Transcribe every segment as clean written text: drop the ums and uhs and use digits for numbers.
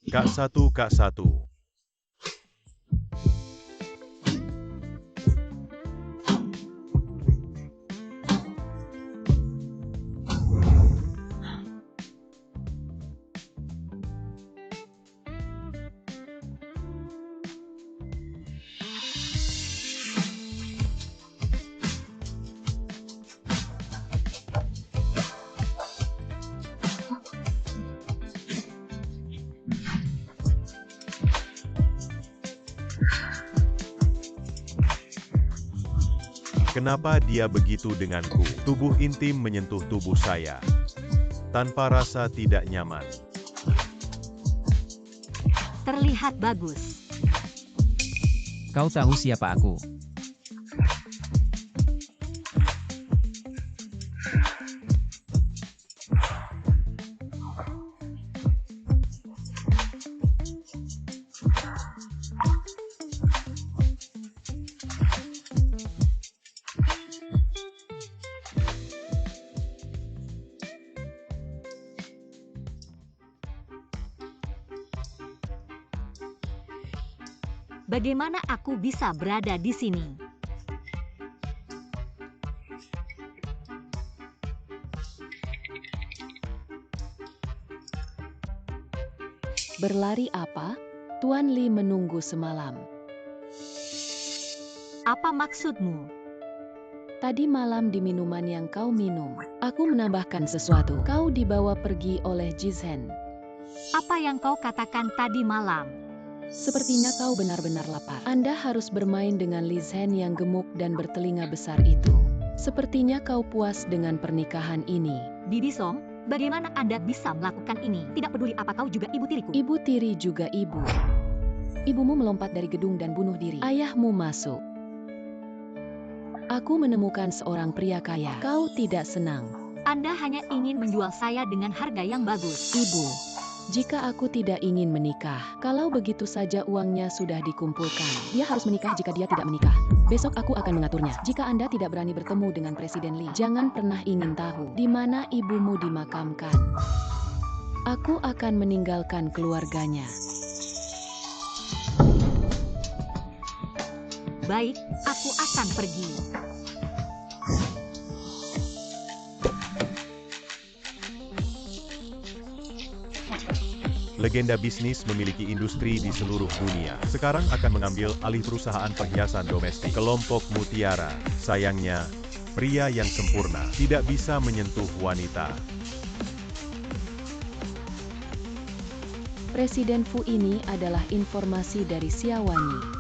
Kak Satu, Kak Satu. Kenapa dia begitu denganku? Tubuh intim menyentuh tubuh saya. Tanpa rasa tidak nyaman. Terlihat bagus. Kau tahu siapa aku? Bagaimana aku bisa berada di sini? Berlari apa? Tuan Li menunggu semalam. Apa maksudmu? Tadi malam di minuman yang kau minum, aku menambahkan sesuatu. Kau dibawa pergi oleh Jizhen. Apa yang kau katakan tadi malam? Sepertinya kau benar-benar lapar. Anda harus bermain dengan Li Zhen yang gemuk dan bertelinga besar itu. Sepertinya kau puas dengan pernikahan ini. Bibi Song, bagaimana Anda bisa melakukan ini? Tidak peduli apa kau juga ibu tiriku. Ibu tiri juga ibu. Ibumu melompat dari gedung dan bunuh diri. Ayahmu masuk. Aku menemukan seorang pria kaya. Kau tidak senang. Anda hanya ingin menjual saya dengan harga yang bagus. Ibu, jika aku tidak ingin menikah, kalau begitu saja uangnya sudah dikumpulkan. Dia harus menikah jika dia tidak menikah. Besok aku akan mengaturnya. Jika Anda tidak berani bertemu dengan Presiden Li, jangan pernah ingin tahu di mana ibumu dimakamkan. Aku akan meninggalkan keluarganya. Baik, aku akan pergi. Legenda bisnis memiliki industri di seluruh dunia. Sekarang akan mengambil alih perusahaan perhiasan domestik. Kelompok Mutiara. Sayangnya, pria yang sempurna tidak bisa menyentuh wanita. Presiden Fu ini adalah informasi dari Xiaowanyi.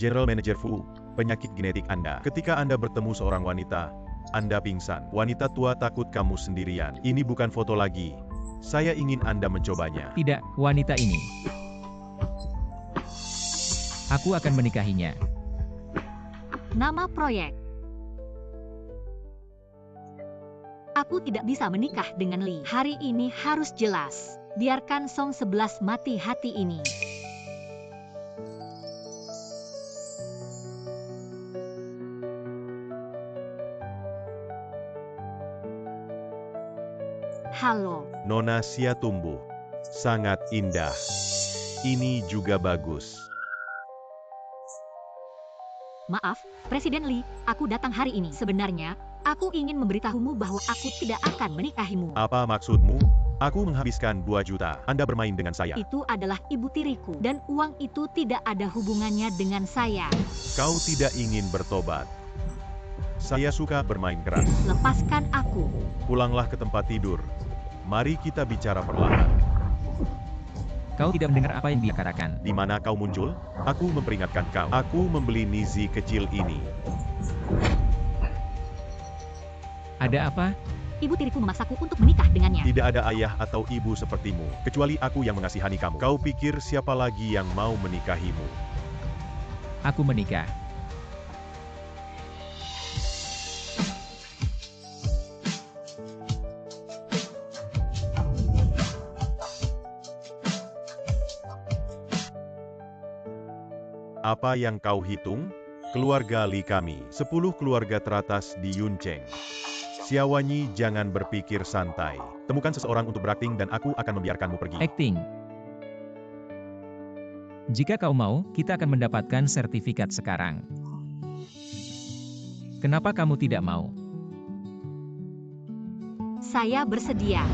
General Manager Fu, penyakit genetik Anda. Ketika Anda bertemu seorang wanita, Anda pingsan. Wanita tua takut kamu sendirian. Ini bukan foto lagi. Saya ingin Anda mencobanya. Tidak, wanita ini. Aku akan menikahinya. Nama proyek. Aku tidak bisa menikah dengan Li. Hari ini harus jelas. Biarkan Song 11 mati hati ini. Halo. Nona Sia tumbuh. Sangat indah. Ini juga bagus. Maaf, Presiden Li, aku datang hari ini. Sebenarnya, aku ingin memberitahumu bahwa aku tidak akan menikahimu. Apa maksudmu? Aku menghabiskan 2 juta. Anda bermain dengan saya. Itu adalah ibu tiriku, dan uang itu tidak ada hubungannya dengan saya. Kau tidak ingin bertobat. Saya suka bermain keras. Lepaskan aku. Pulanglah ke tempat tidur. Mari kita bicara perlahan. Kau tidak mendengar apa yang dia katakan. Di mana kau muncul? Aku memperingatkan kau. Aku membeli Nizi kecil ini. Ada apa? Ibu tiriku memaksaku untuk menikah dengannya. Tidak ada ayah atau ibu sepertimu, kecuali aku yang mengasihani kamu. Kau pikir siapa lagi yang mau menikahimu? Aku menikah. Apa yang kau hitung? Keluarga Li kami, 10 keluarga teratas di Yuncheng. Xiaowanyi, jangan berpikir santai. Temukan seseorang untuk berakting dan aku akan membiarkanmu pergi. Acting. Jika kau mau, kita akan mendapatkan sertifikat sekarang. Kenapa kamu tidak mau? Saya bersedia.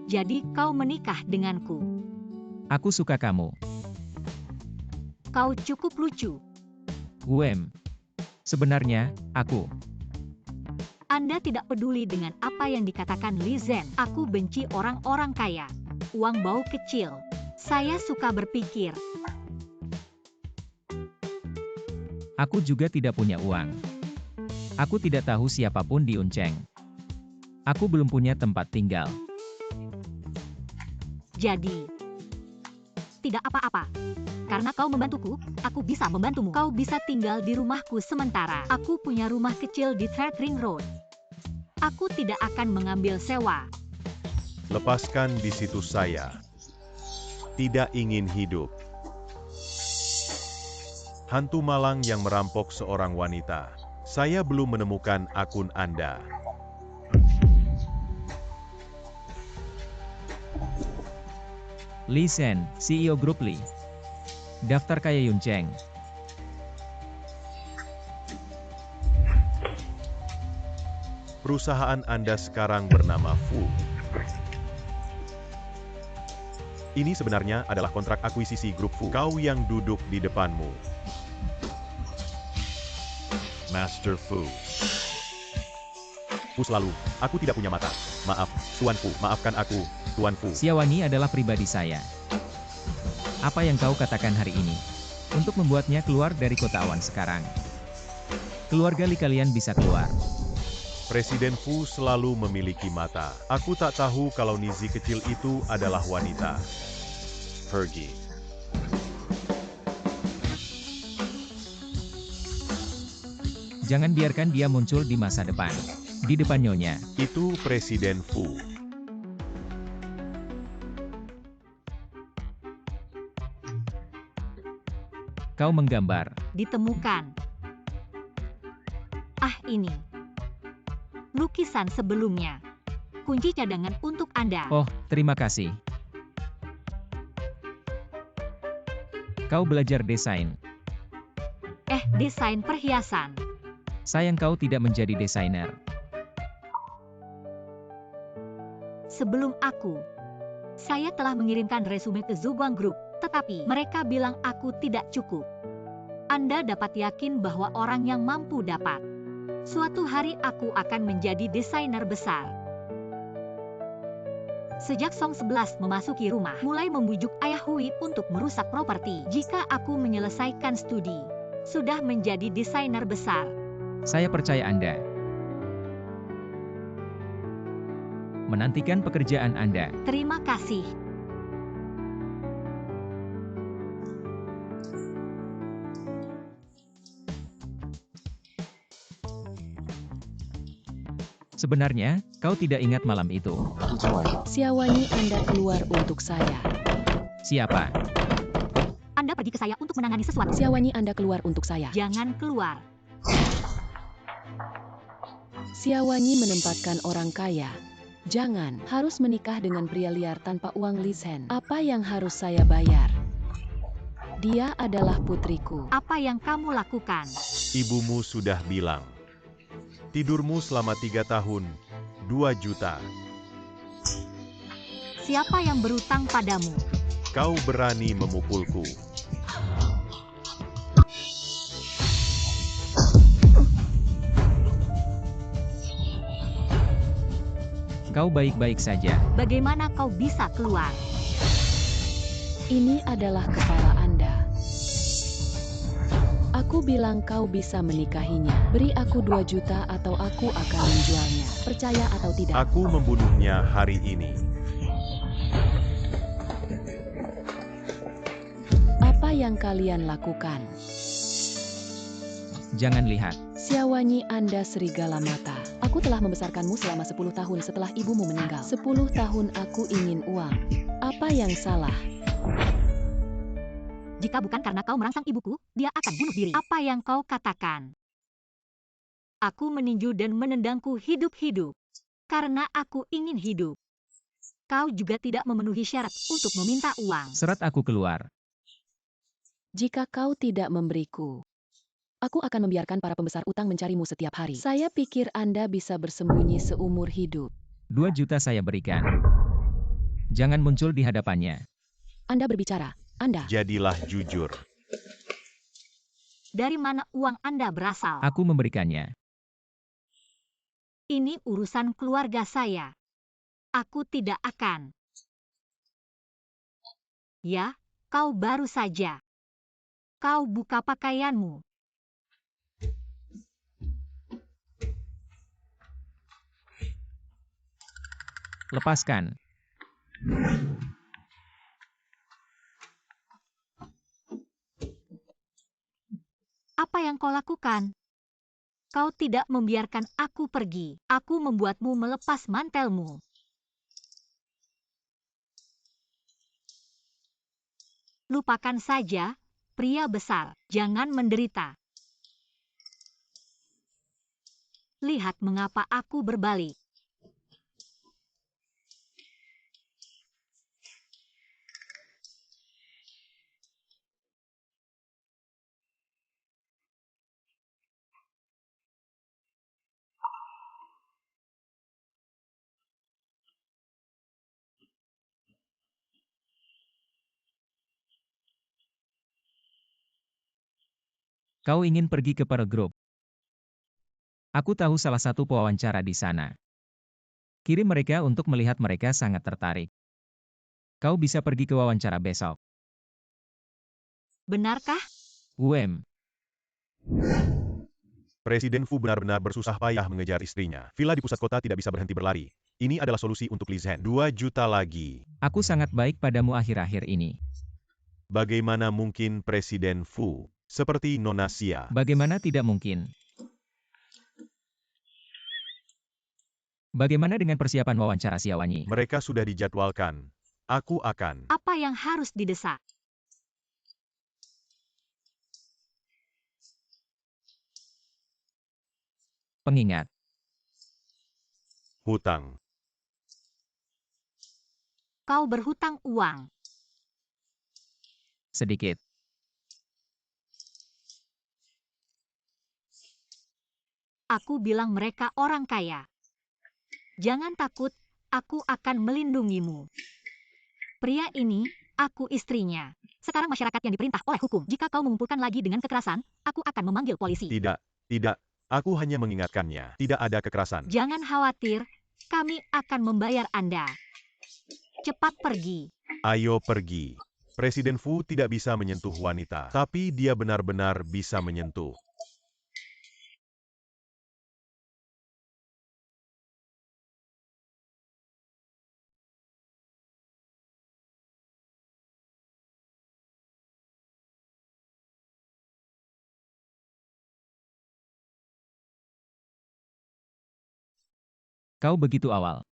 Jadi kau menikah denganku. Aku suka kamu. Kau cukup lucu. Sebenarnya, aku. Anda tidak peduli dengan apa yang dikatakan Li Zhen. Aku benci orang-orang kaya. Uang bau kecil. Saya suka berpikir. Aku juga tidak punya uang. Aku tidak tahu siapapun di Yuncheng. Aku belum punya tempat tinggal. Jadi, tidak apa-apa. Karena kau membantuku, aku bisa membantumu. Kau bisa tinggal di rumahku sementara. Aku punya rumah kecil di Thread Ring Road. Aku tidak akan mengambil sewa. Lepaskan di situs saya. Tidak ingin hidup. Hantu malang yang merampok seorang wanita. Saya belum menemukan akun Anda. Li Zhen, CEO Grup Li. Daftar kaya Yuncheng. Perusahaan Anda sekarang bernama Fu. Ini sebenarnya adalah kontrak akuisisi grup Fu. Kau yang duduk di depanmu. Master Fu. Fu selalu, aku tidak punya mata. Maaf, Tuan Fu, maafkan aku, Tuan Fu. Xiaowanyi adalah pribadi saya. Apa yang kau katakan hari ini? Untuk membuatnya keluar dari kota awan sekarang. Keluarga Li kalian bisa keluar. Presiden Fu selalu memiliki mata. Aku tak tahu kalau Nizi kecil itu adalah wanita. Pergi. Jangan biarkan dia muncul di masa depan. Di depan Nyonya. Itu Presiden Fu. Kau menggambar. Ditemukan. Ini. Lukisan sebelumnya. Kunci cadangan untuk Anda. Oh, terima kasih. Kau belajar desain. Desain perhiasan. Sayang kau tidak menjadi desainer. Sebelum saya telah mengirimkan resume ke Zhuguang Group, tetapi mereka bilang aku tidak cukup. Anda dapat yakin bahwa orang yang mampu dapat. Suatu hari aku akan menjadi desainer besar. Sejak Song 11 memasuki rumah, mulai membujuk Ayah Hui untuk merusak properti. Jika aku menyelesaikan studi, sudah menjadi desainer besar. Saya percaya Anda. Menantikan pekerjaan Anda. Terima kasih. Sebenarnya, kau tidak ingat malam itu. Xiaowanyi, Anda keluar untuk saya. Siapa? Anda pergi ke saya untuk menangani sesuatu. Xiaowanyi, Anda keluar untuk saya. Jangan keluar. Xiaowanyi menempatkan orang kaya. Jangan, harus menikah dengan pria liar tanpa uang Li Zhen. Apa yang harus saya bayar? Dia adalah putriku. Apa yang kamu lakukan? Ibumu sudah bilang. Tidurmu selama 3 tahun, 2 juta. Siapa yang berutang padamu? Kau berani memukulku. Kau baik-baik saja. Bagaimana kau bisa keluar? Ini adalah kepala Anda. Aku bilang kau bisa menikahinya. Beri aku 2 juta atau aku akan menjualnya. Percaya atau tidak? Aku membunuhnya hari ini. Apa yang kalian lakukan? Jangan lihat. Xiaowanyi, Anda serigala mata. Aku Aku telah membesarkanmu selama 10 tahun setelah ibumu meninggal. 10 tahun aku ingin uang. Apa yang salah? Jika bukan karena kau merangsang ibuku, dia akan bunuh diri. Apa yang kau katakan? Aku meninju dan menendangku hidup-hidup. Karena aku ingin hidup. Kau juga tidak memenuhi syarat untuk meminta uang. Serat aku keluar. Jika kau tidak memberiku, aku akan membiarkan para pembesar utang mencarimu setiap hari. Saya pikir Anda bisa bersembunyi seumur hidup. 2 juta saya berikan. Jangan muncul di hadapannya. Anda berbicara. Anda. Jadilah jujur. Dari mana uang Anda berasal? Aku memberikannya. Ini urusan keluarga saya. Aku tidak akan. Ya, kau baru saja. Kau buka pakaianmu. Lepaskan. Apa yang kau lakukan? Kau tidak membiarkan aku pergi. Aku membuatmu melepas mantelmu. Lupakan saja, pria besar. Jangan menderita. Lihat mengapa aku berbalik. Kau ingin pergi ke Pearl Group. Aku tahu salah satu pewawancara di sana. Kirim mereka untuk melihat mereka sangat tertarik. Kau bisa pergi ke wawancara besok. Benarkah? Presiden Fu benar-benar bersusah payah mengejar istrinya. Villa di pusat kota tidak bisa berhenti berlari. Ini adalah solusi untuk Li Zhen. 2 juta lagi. Aku sangat baik padamu akhir-akhir ini. Bagaimana mungkin Presiden Fu? Seperti Nona Xia. Bagaimana tidak mungkin? Bagaimana dengan persiapan wawancara Xiaowanyi? Mereka sudah dijadwalkan. Aku akan. Apa yang harus didesak? Pengingat. Hutang. Kau berhutang uang. Sedikit. Aku bilang mereka orang kaya. Jangan takut, aku akan melindungimu. Pria ini, aku istrinya. Sekarang masyarakat yang diperintah oleh hukum. Jika kau mengumpulkan lagi dengan kekerasan, aku akan memanggil polisi. Tidak, tidak. Aku hanya mengingatkannya. Tidak ada kekerasan. Jangan khawatir, kami akan membayar Anda. Cepat pergi. Ayo pergi. Presiden Fu tidak bisa menyentuh wanita. Tapi dia benar-benar bisa menyentuh. Kau begitu awal.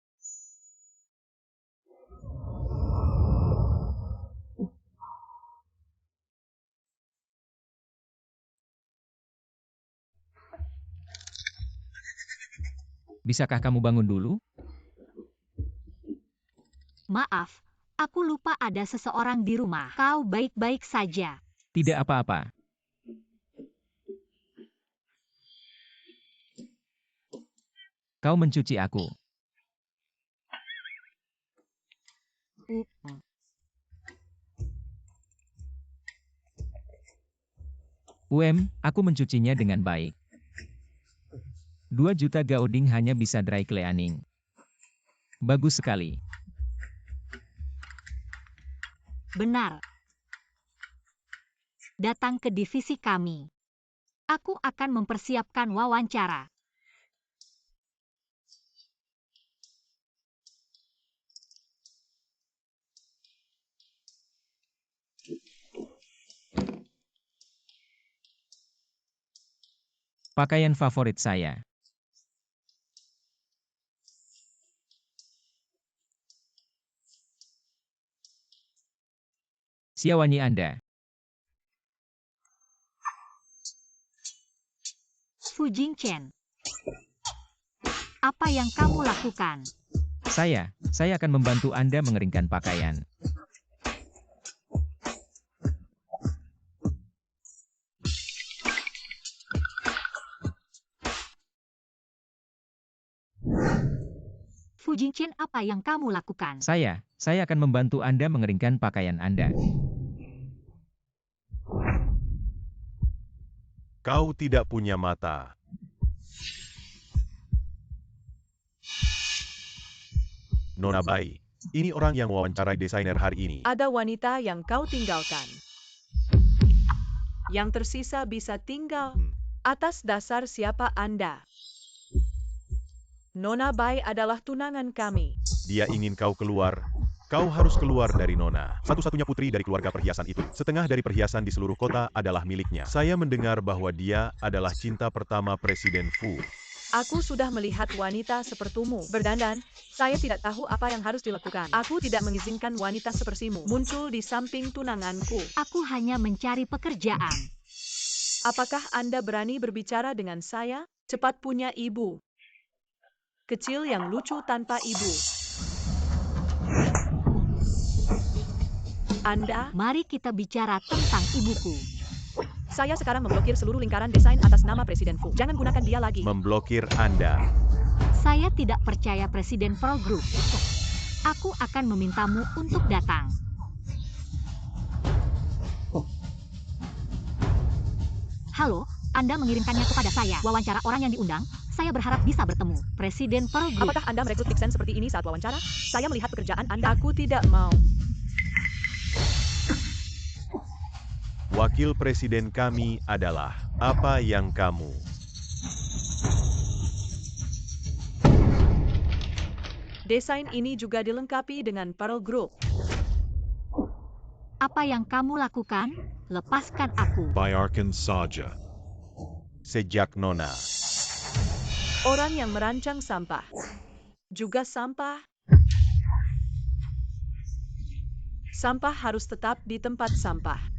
Bisakah kamu bangun dulu? Maaf, aku lupa ada seseorang di rumah. Kau baik-baik saja. Tidak apa-apa. Kau mencuci aku. Aku mencucinya dengan baik. 2 juta gaoding hanya bisa dry cleaning. Bagus sekali. Benar. Datang ke divisi kami. Aku akan mempersiapkan wawancara. Pakaian favorit saya. Xiaowanyi Anda. Fu Jingchen, apa yang kamu lakukan? Saya akan membantu Anda mengeringkan pakaian. Fu Jingchen, apa yang kamu lakukan? Saya akan membantu Anda mengeringkan pakaian Anda. Kau tidak punya mata. Nona Bai, ini orang yang mewawancarai desainer hari ini. Ada wanita yang kau tinggalkan. Yang tersisa bisa tinggal. Atas dasar siapa Anda? Nona Bai adalah tunangan kami. Dia ingin kau keluar. Kau harus keluar dari Nona. Satu-satunya putri dari keluarga perhiasan itu. Setengah dari perhiasan di seluruh kota adalah miliknya. Saya mendengar bahwa dia adalah cinta pertama Presiden Fu. Aku sudah melihat wanita sepertimu berdandan. Saya tidak tahu apa yang harus dilakukan. Aku tidak mengizinkan wanita sepertimu muncul di samping tunanganku. Aku hanya mencari pekerjaan. Apakah Anda berani berbicara dengan saya? Cepat punya ibu. Kecil yang lucu tanpa ibu. Anda, Mari kita bicara tentang ibuku. saya sekarang memblokir seluruh lingkaran desain atas nama Presiden Fu. Jangan gunakan dia lagi. Memblokir Anda. Saya tidak percaya Presiden Pro Group. Aku akan memintamu untuk datang. Halo, Anda mengirimkannya kepada saya. Wawancara orang yang diundang. Saya berharap bisa bertemu Presiden Pro Group. Apakah Anda merekrut Vixen seperti ini saat wawancara? Saya melihat pekerjaan Anda. Aku tidak mau. Wakil presiden kami adalah apa yang kamu. Desain ini juga dilengkapi dengan Pearl Group. Apa yang kamu lakukan? Lepaskan aku. Bayarkan saja. Sejak Nona. Orang yang merancang sampah. Juga sampah. Sampah harus tetap di tempat sampah.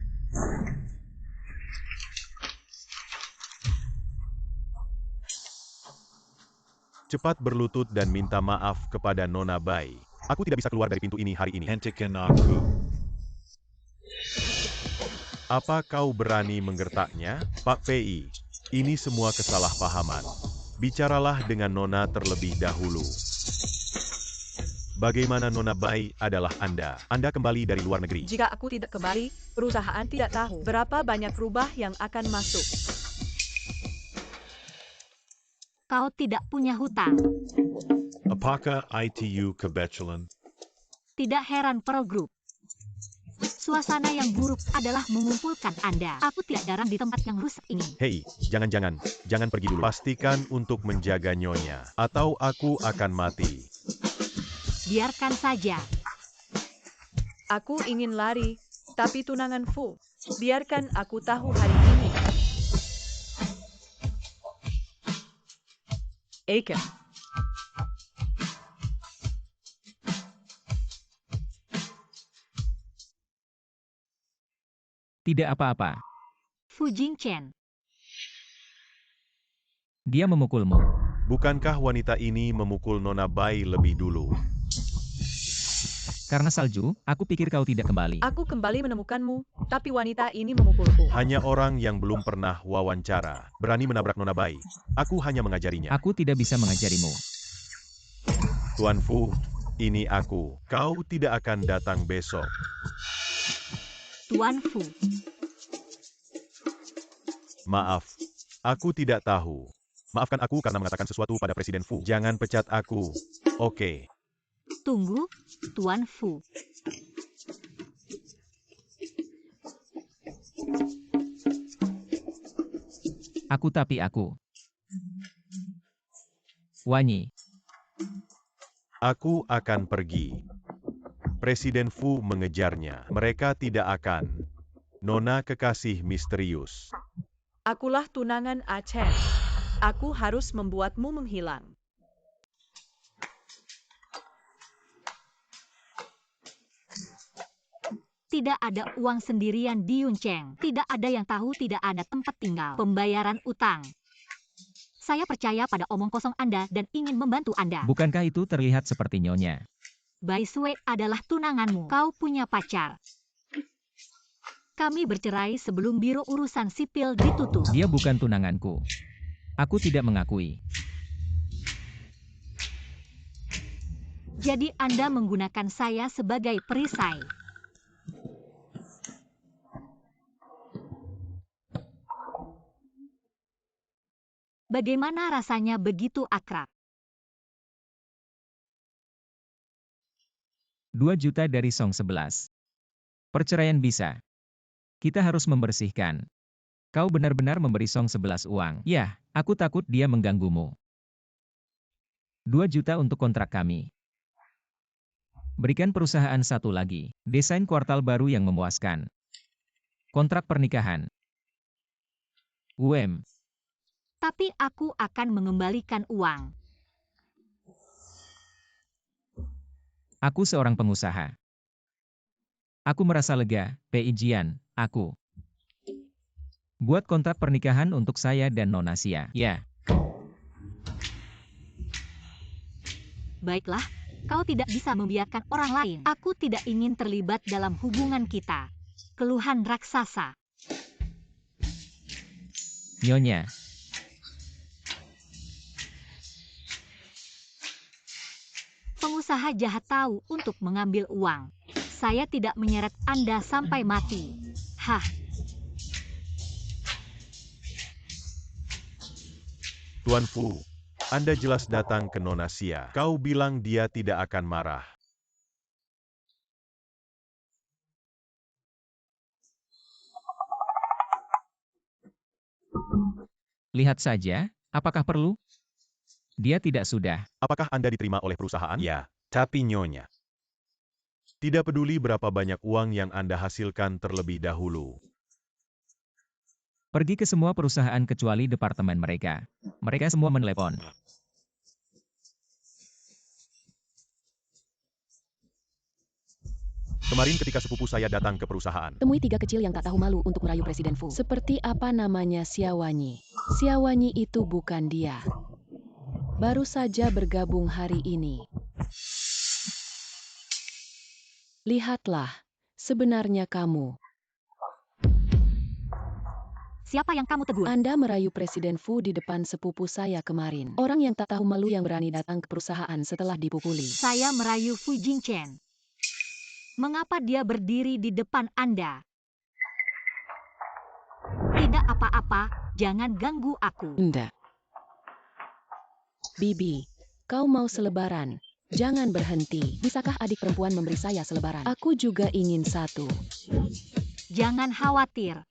Cepat berlutut dan minta maaf kepada Nona Bai. Aku tidak bisa keluar dari pintu ini hari ini. Hentikan aku. Apa kau berani menggertaknya, Pak PI? Ini semua kesalahpahaman. Bicaralah dengan Nona terlebih dahulu. Bagaimana Nona Bai adalah Anda? Anda kembali dari luar negeri. Jika aku tidak kembali, perusahaan tidak tahu berapa banyak rubah yang akan masuk. Kau tidak punya hutang. Apakah itu kebetulan? Tidak heran Pearl Group. Suasana yang buruk adalah mengumpulkan Anda. Aku tidak jarang di tempat yang rusak ini. Hei, jangan pergi dulu. Pastikan untuk menjaga Nyonya, atau aku akan mati. Biarkan saja. Aku ingin lari, tapi tunangan Fu. Biarkan aku tahu hari ini. Eka. Tidak apa-apa. Fu Jingchen. Dia memukulmu. Bukankah wanita ini memukul Nona Bai lebih dulu? Karena salju, aku pikir kau tidak kembali. Aku kembali menemukanmu, tapi wanita ini memukulku. Hanya orang yang belum pernah wawancara berani menabrak Nona Bai. Aku hanya mengajarinya. Aku tidak bisa mengajarimu. Tuan Fu, ini aku. Kau tidak akan datang besok. Tuan Fu. Maaf, aku tidak tahu. Maafkan aku karena mengatakan sesuatu pada Presiden Fu. Jangan pecat aku. Oke. Tunggu, Tuan Fu. Aku. Wanyi. Aku akan pergi. Presiden Fu mengejarnya. Mereka tidak akan. Nona kekasih misterius. Akulah tunangan Aceh. Aku harus membuatmu menghilang. Tidak ada uang sendirian di Yunceng. Tidak ada yang tahu, tidak ada tempat tinggal. Pembayaran utang. Saya percaya pada omong kosong Anda dan ingin membantu Anda. Bukankah itu terlihat seperti nyonya? Bai Sui adalah tunanganmu. Kau punya pacar. Kami bercerai sebelum Biro Urusan Sipil ditutup. Dia bukan tunanganku. Aku tidak mengakui. Jadi Anda menggunakan saya sebagai perisai. Bagaimana rasanya begitu akrab? 2 juta dari Song 11. Perceraian bisa. Kita harus membersihkan. Kau benar-benar memberi Song 11 uang. Ya, aku takut dia mengganggumu. 2 juta untuk kontrak kami. Berikan perusahaan satu lagi. Desain kuartal baru yang memuaskan. Kontrak pernikahan. Tapi aku akan mengembalikan uang. Aku seorang pengusaha. Aku merasa lega, Jian, aku. Buat kontrak pernikahan untuk saya dan Nona Xia. Ya. Baiklah, kau tidak bisa membiarkan orang lain. Aku tidak ingin terlibat dalam hubungan kita. Keluhan raksasa. Nyonya. Pengusaha jahat tahu untuk mengambil uang. Saya tidak menyeret Anda sampai mati. Hah. Tuan Fu, Anda jelas datang ke Nona Xia. Kau bilang dia tidak akan marah. Lihat saja, apakah perlu? Dia tidak sudah. Apakah Anda diterima oleh perusahaan? Ya, tapi nyonya. Tidak peduli berapa banyak uang yang Anda hasilkan terlebih dahulu. Pergi ke semua perusahaan kecuali departemen mereka. Mereka semua menelepon. Kemarin ketika sepupu saya datang ke perusahaan. Temui 3 kecil yang tak tahu malu untuk merayu Presiden Fu. Seperti apa namanya Xiaowanyi? Xiaowanyi itu bukan dia. Baru saja bergabung hari ini. Lihatlah, sebenarnya kamu. Siapa yang kamu tegur? Anda merayu Presiden Fu di depan sepupu saya kemarin. Orang yang tak tahu malu yang berani datang ke perusahaan setelah dipukuli. Saya merayu Fu Jingchen. Mengapa dia berdiri di depan Anda? Tidak apa-apa, jangan ganggu aku. Nda. Bibi, kau mau selebaran? Jangan berhenti. Bisakah adik perempuan memberi saya selebaran? Aku juga ingin satu. Jangan khawatir.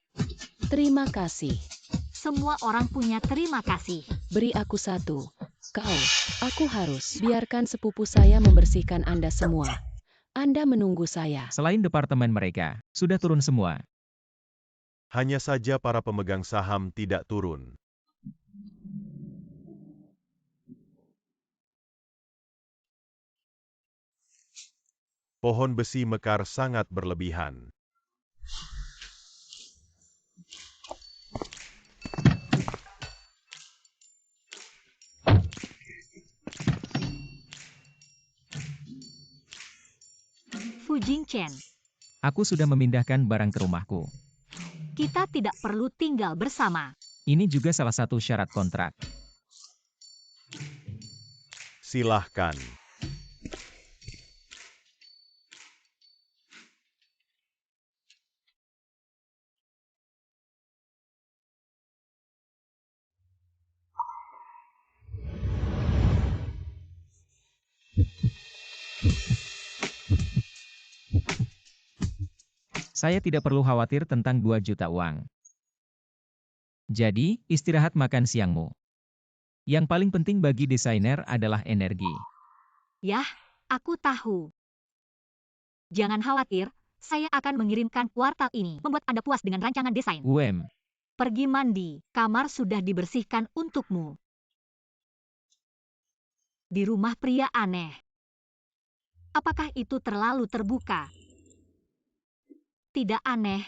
Terima kasih. Semua orang punya terima kasih. Beri aku satu. Kau, aku harus. Biarkan sepupu saya membersihkan Anda semua. Anda menunggu saya. Selain departemen mereka, sudah turun semua. Hanya saja para pemegang saham tidak turun. Pohon besi mekar sangat berlebihan. Fu Jingchen, Aku sudah memindahkan barang ke rumahku. kita tidak perlu tinggal bersama. Ini juga salah satu syarat kontrak. Silahkan. Saya tidak perlu khawatir tentang 2 juta uang. Jadi, istirahat makan siangmu. Yang paling penting bagi desainer adalah energi. Yah, aku tahu. Jangan khawatir, saya akan mengirimkan kuartal ini. Membuat Anda puas dengan rancangan desain. Pergi mandi, kamar sudah dibersihkan untukmu. Di rumah pria aneh. Apakah itu terlalu terbuka? Tidak aneh.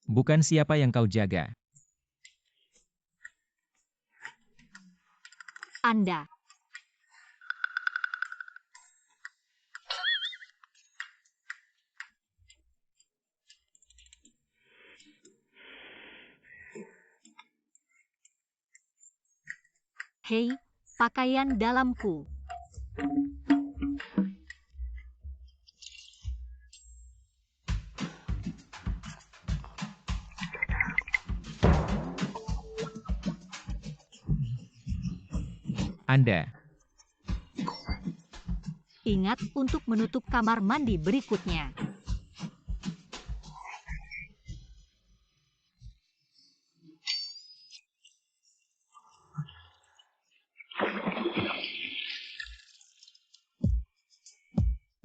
Bukan siapa yang kau jaga. Anda. Hei, pakaian dalamku. Anda. Ingat untuk menutup kamar mandi berikutnya.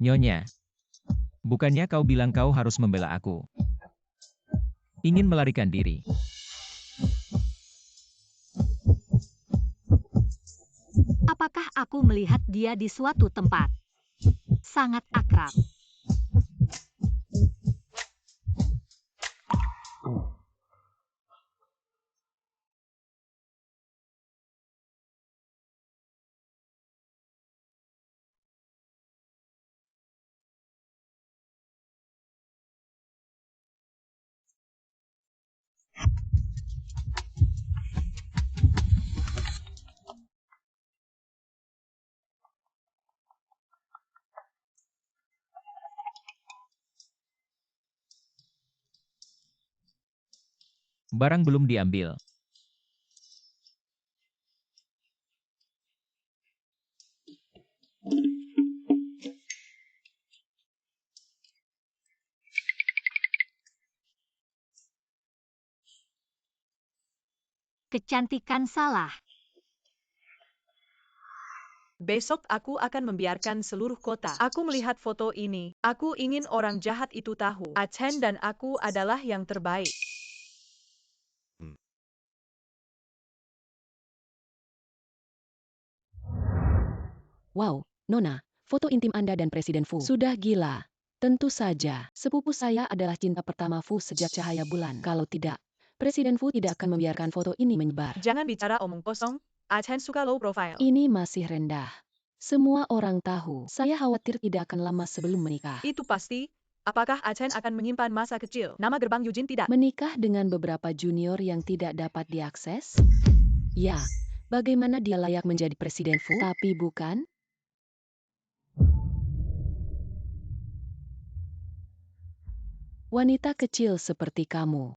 Nyonya. Bukannya kau bilang kau harus membela aku. Ingin melarikan diri. Apakah aku melihat dia di suatu tempat? Sangat akrab. Barang belum diambil. Kecantikan salah. Besok aku akan membiarkan seluruh kota. Aku melihat foto ini. Aku ingin orang jahat itu tahu. Achen dan aku adalah yang terbaik. Wow, Nona, foto intim Anda dan Presiden Fu. Sudah gila. Tentu saja, sepupu saya adalah cinta pertama Fu sejak cahaya bulan. Kalau tidak, Presiden Fu tidak akan membiarkan foto ini menyebar. Jangan bicara omong kosong. Achen suka low profile. Ini masih rendah. Semua orang tahu, saya khawatir tidak akan lama sebelum menikah. Itu pasti. Apakah Achen akan menyimpan masa kecil? Nama gerbang Eugene tidak. Menikah dengan beberapa junior yang tidak dapat diakses? Ya, bagaimana dia layak menjadi Presiden Fu? Tapi bukan? Wanita kecil seperti kamu.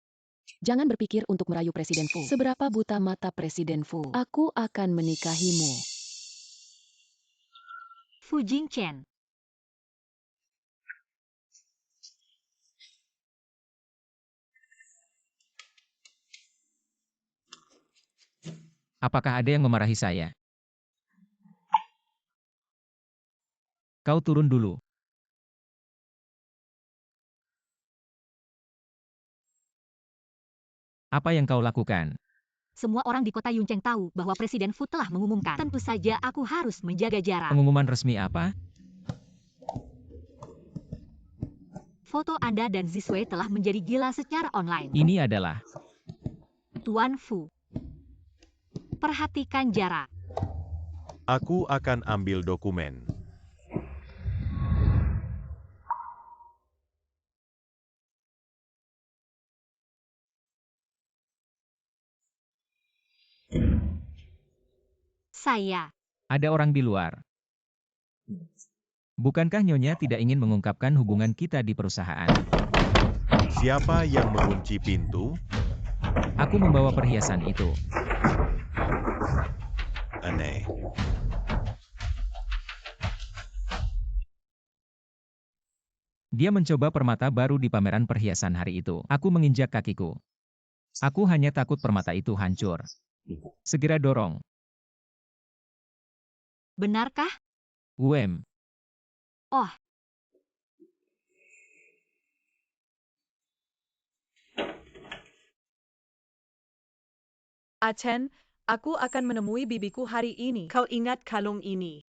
Jangan berpikir untuk merayu Presiden Fu. Seberapa buta mata Presiden Fu? Aku akan menikahimu. Fu Jingchen. Apakah ada yang memarahi saya? Kau turun dulu. Apa yang kau lakukan? Semua orang di kota Yuncheng tahu bahwa Presiden Fu telah mengumumkan. Tentu saja aku harus menjaga jarak. Pengumuman resmi apa? Foto Anda dan Ziswei telah menjadi gila secara online. Ini adalah Tuan Fu. Perhatikan jarak. Aku akan ambil dokumen. Saya. ada orang di luar. Bukankah Nyonya tidak ingin mengungkapkan hubungan kita di perusahaan? Siapa yang mengunci pintu? Aku membawa perhiasan itu. Aneh. Dia mencoba permata baru di pameran perhiasan hari itu. Aku menginjak kakiku. Aku hanya takut permata itu hancur. Segera dorong. Benarkah? Wem. Oh. Achen, aku akan menemui bibiku hari ini. Kau ingat kalung ini?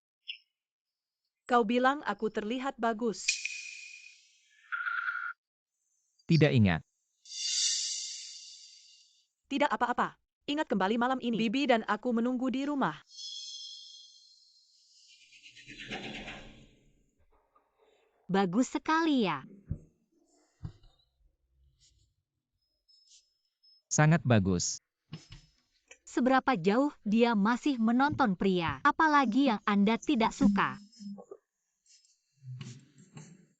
Kau bilang aku terlihat bagus. Tidak ingat. Tidak apa-apa. Ingat kembali malam ini. Bibi dan aku menunggu di rumah. Bagus sekali ya. Sangat bagus. Seberapa jauh dia masih menonton pria, apalagi yang Anda tidak suka.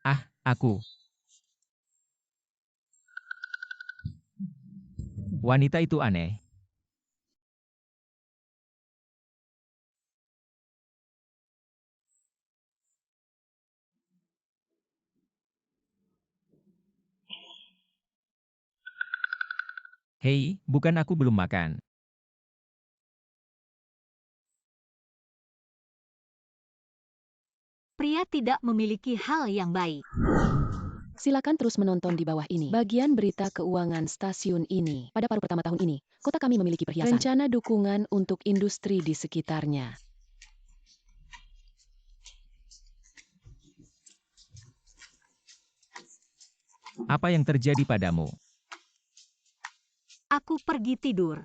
Ah, aku. Wanita itu aneh. Hei, bukan aku belum makan. Pria tidak memiliki hal yang baik. Silakan terus menonton di bawah ini. Bagian berita keuangan stasiun ini. Pada paruh pertama tahun ini, kota kami memiliki perhiasan. Rencana dukungan untuk industri di sekitarnya. Apa yang terjadi padamu? Aku pergi tidur.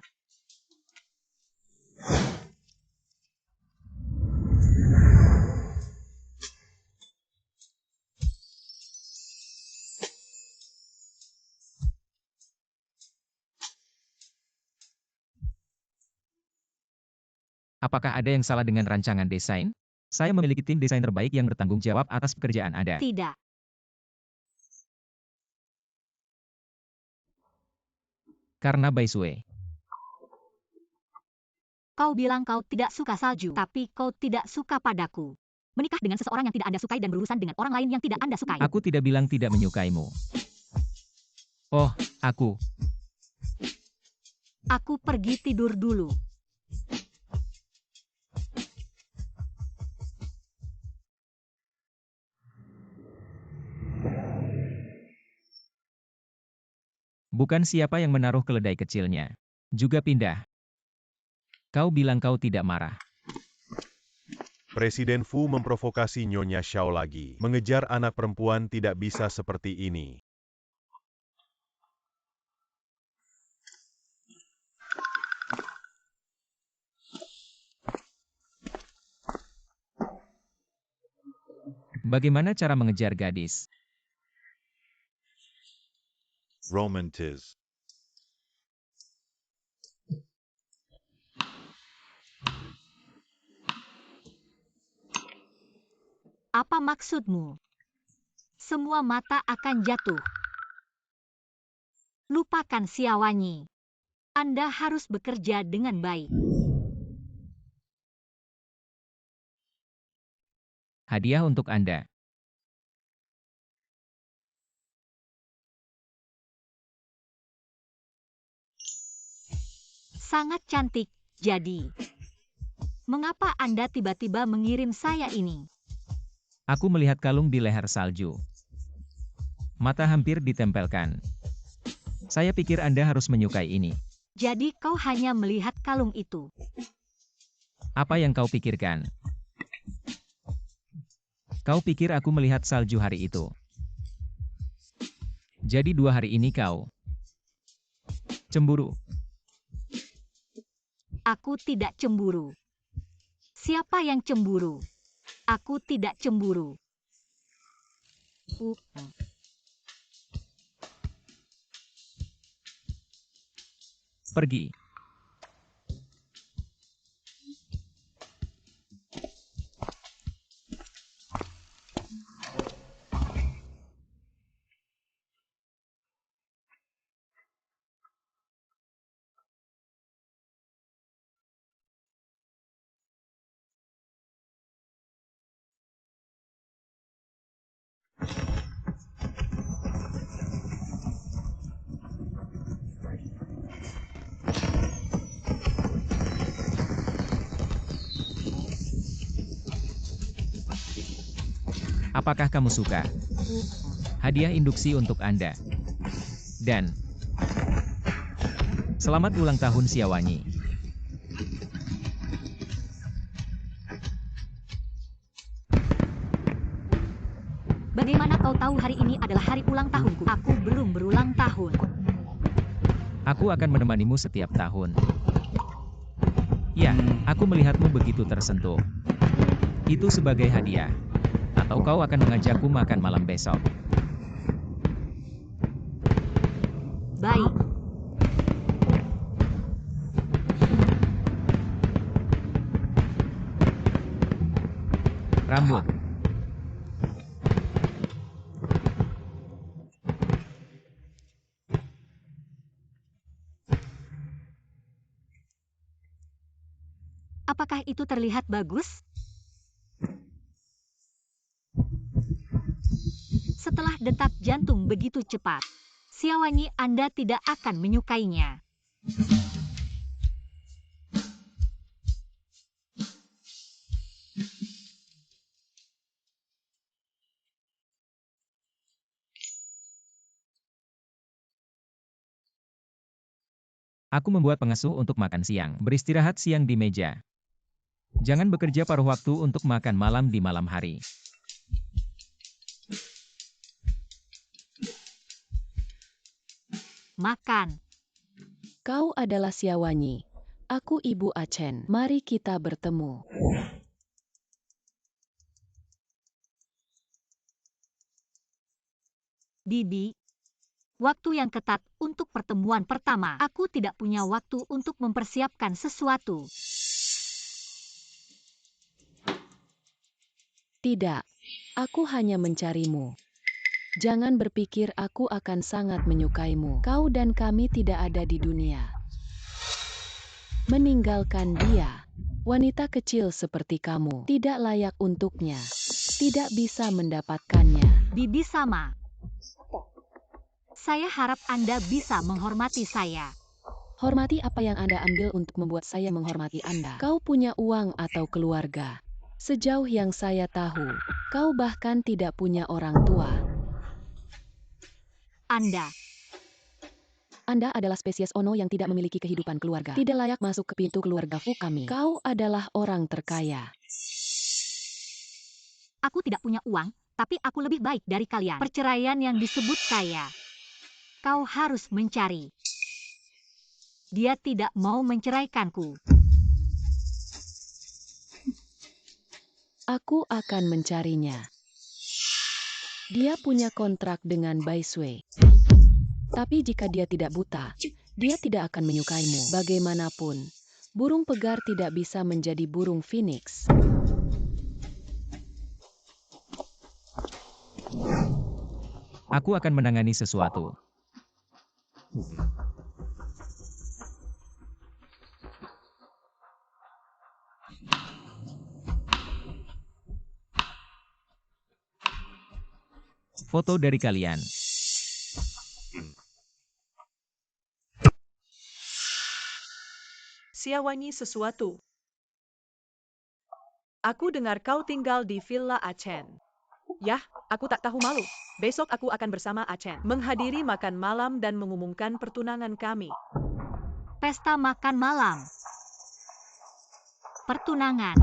Apakah ada yang salah dengan rancangan desain? Saya memiliki tim desain terbaik yang bertanggung jawab atas pekerjaan Anda. Tidak. Karena by the way, Kau bilang kau tidak suka salju, tapi kau tidak suka padaku. Menikah dengan seseorang yang tidak Anda sukai dan berurusan dengan orang lain yang tidak Anda sukai. aku tidak bilang tidak menyukaimu. Oh, aku. Aku pergi tidur dulu. Bukan siapa yang menaruh keledai kecilnya. Juga pindah. Kau bilang kau tidak marah. Presiden Fu memprovokasi Nyonya Xiao lagi. Mengejar anak perempuan tidak bisa seperti ini. Bagaimana cara mengejar gadis? Romantiz. Apa maksudmu? Semua mata akan jatuh. Lupakan Xiaowanyi. Anda harus bekerja dengan baik. Hadiah untuk Anda. Sangat cantik, jadi. Mengapa Anda tiba-tiba mengirim saya ini? Aku melihat kalung di leher salju. Mata hampir ditempelkan. Saya pikir Anda harus menyukai ini. Jadi kau hanya melihat kalung itu. Apa yang kau pikirkan? Kau pikir aku melihat salju hari itu? Jadi 2 hari ini kau cemburu. Aku tidak cemburu. Siapa yang cemburu? Aku tidak cemburu. Pergi. Apakah kamu suka? Hadiah induksi untuk Anda. Dan selamat ulang tahun Xiaowanyi. tahu hari ini adalah hari ulang tahunku. Aku belum berulang tahun. Aku akan menemanimu setiap tahun. Ya, aku melihatmu begitu tersentuh. Itu sebagai hadiah. Atau kau akan mengajakku makan malam besok. Baik. Rambut. Apakah itu terlihat bagus? Setelah detak jantung begitu cepat, Xiaowanyi, Anda tidak akan menyukainya. Aku membuat pengasuh untuk makan siang. Beristirahat siang di meja. Jangan bekerja paruh waktu untuk makan malam di malam hari. Makan. Kau adalah Xiaowanyi. Aku Ibu Achen. Mari kita bertemu. Bibi. Waktu yang ketat untuk pertemuan pertama. Aku tidak punya waktu untuk mempersiapkan sesuatu. Tidak. Aku hanya mencarimu. Jangan berpikir aku akan sangat menyukaimu. Kau dan kami tidak ada di dunia. Meninggalkan dia. Wanita kecil seperti kamu tidak layak untuknya. Tidak bisa mendapatkannya. Bibi sama. Saya harap Anda bisa menghormati saya. Hormati apa yang Anda ambil untuk membuat saya menghormati Anda. Kau punya uang atau keluarga. Sejauh yang saya tahu, kau bahkan tidak punya orang tua. Anda adalah spesies Ono yang tidak memiliki kehidupan keluarga. Tidak layak masuk ke pintu keluarga Fu kami. Kau adalah orang terkaya. Aku tidak punya uang, tapi aku lebih baik dari kalian. Perceraian yang disebut kaya. Kau harus mencari. Dia tidak mau menceraikanku. Aku akan mencarinya. Dia punya kontrak dengan Bai Sui. Tapi jika dia tidak buta, dia tidak akan menyukaimu. Bagaimanapun, burung pegar tidak bisa menjadi burung phoenix. Aku akan menangani sesuatu. Foto dari kalian. Xiaowanyi sesuatu. Aku dengar kau tinggal di Villa Achen. Yah, aku tak tahu malu. Besok aku akan bersama Achen menghadiri makan malam dan mengumumkan pertunangan kami. Pesta makan malam. Pertunangan.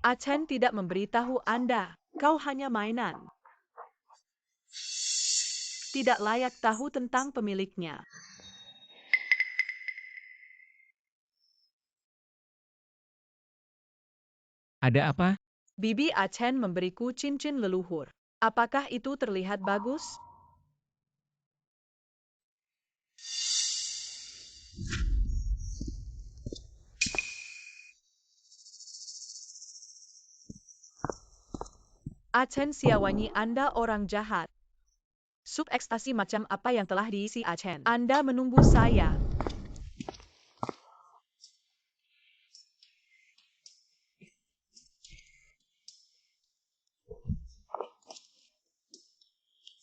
Achen tidak memberitahu Anda. Kau hanya mainan. Tidak layak tahu tentang pemiliknya. Ada apa? Bibi Achen memberiku cincin leluhur. Apakah itu terlihat bagus? Achen Xiaowanyi, Anda orang jahat. Sup ekstasi macam apa yang telah diisi Achen? Anda menunggu saya.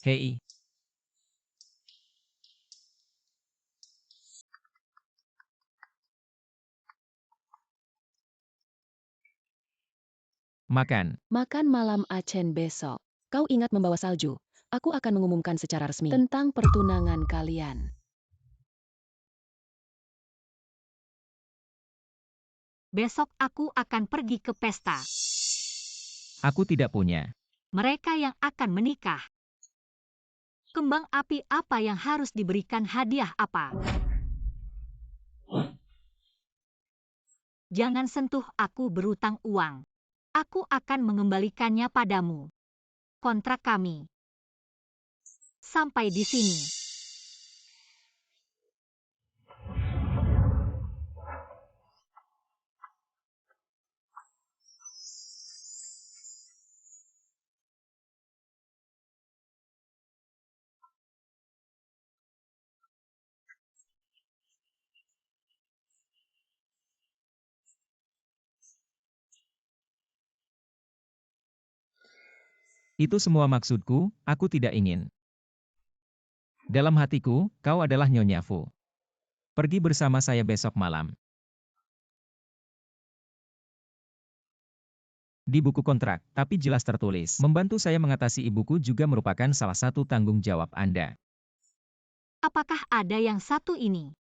Hei. Makan. Makan malam Achen besok. Kau ingat membawa salju. Aku akan mengumumkan secara resmi tentang pertunangan kalian. Besok aku akan pergi ke pesta. Aku tidak punya. Mereka yang akan menikah. Kembang api apa yang harus diberikan hadiah apa? Jangan sentuh aku berutang uang. Aku akan mengembalikannya padamu. Kontrak kami. Sampai di sini. Itu semua maksudku, aku tidak ingin. Dalam hatiku, kau adalah Nyonya Fu. Pergi bersama saya besok malam. Di buku kontrak, tapi jelas tertulis, membantu saya mengatasi ibuku juga merupakan salah satu tanggung jawab Anda. Apakah ada yang satu ini?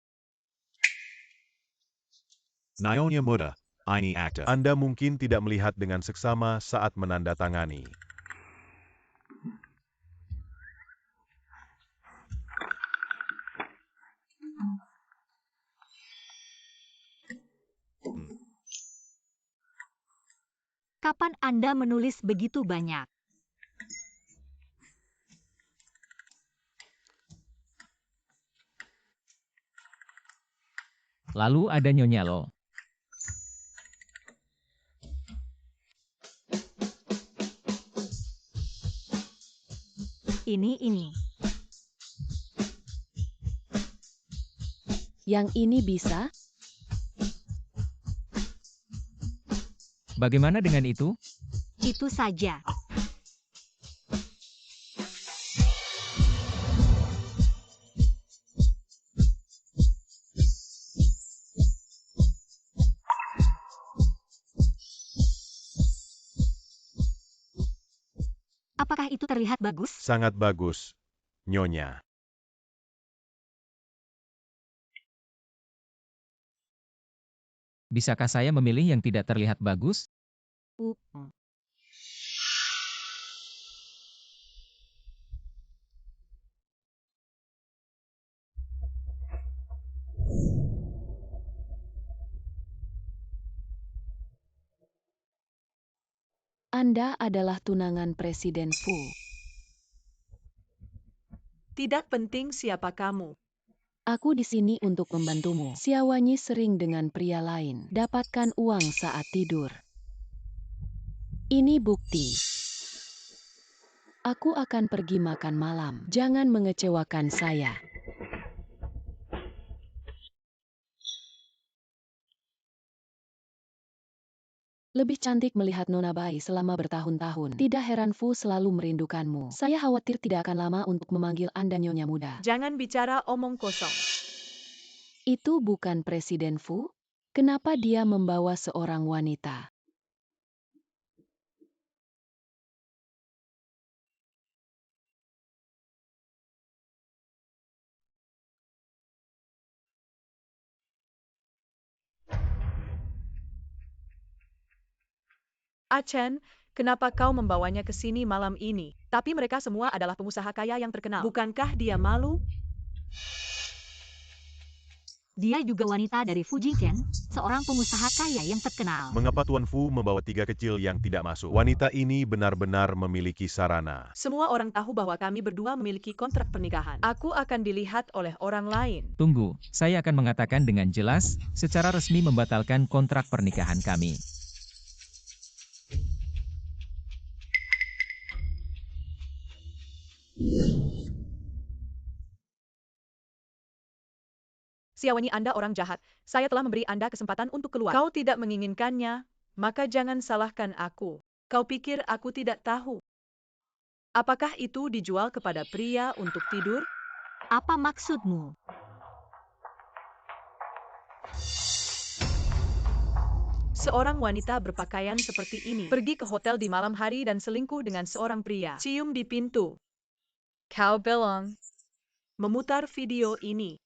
Nyonya Muda, ini akta. Anda mungkin tidak melihat dengan seksama saat menandatangani. Kapan Anda menulis begitu banyak? Lalu ada Nyonya Lo. Ini. Yang ini bisa? Bagaimana dengan itu? Itu saja. Apakah itu terlihat bagus? Sangat bagus, Nyonya. Bisakah saya memilih yang tidak terlihat bagus? Uh. Anda adalah tunangan Presiden Fu. Tidak penting siapa kamu. Aku di sini untuk membantumu. Xiaowanyi sering dengan pria lain. Dapatkan uang saat tidur. Ini bukti. Aku akan pergi makan malam. Jangan mengecewakan saya. Lebih cantik melihat Nona Bai selama bertahun-tahun. Tidak heran Fu selalu merindukanmu. Saya khawatir tidak akan lama untuk memanggil Anda Nyonya Muda. Jangan bicara omong kosong. Itu bukan Presiden Fu? Kenapa dia membawa seorang wanita? Chen, kenapa kau membawanya ke sini malam ini? Tapi mereka semua adalah pengusaha kaya yang terkenal. Bukankah dia malu? Dia juga wanita dari Fujichen, seorang pengusaha kaya yang terkenal. Mengapa Tuan Fu membawa 3 kecil yang tidak masuk? Wanita ini benar-benar memiliki sarana. Semua orang tahu bahwa kami berdua memiliki kontrak pernikahan. Aku akan dilihat oleh orang lain. Tunggu, saya akan mengatakan dengan jelas, secara resmi membatalkan kontrak pernikahan kami. Xiaowanyi, Anda orang jahat. Saya telah memberi Anda kesempatan untuk keluar. Kau tidak menginginkannya, maka jangan salahkan aku. Kau pikir aku tidak tahu? Apakah itu dijual kepada pria untuk tidur? Apa maksudmu? Seorang wanita berpakaian seperti ini pergi ke hotel di malam hari dan selingkuh dengan seorang pria. Cium di pintu. Kau bilang memutar video ini.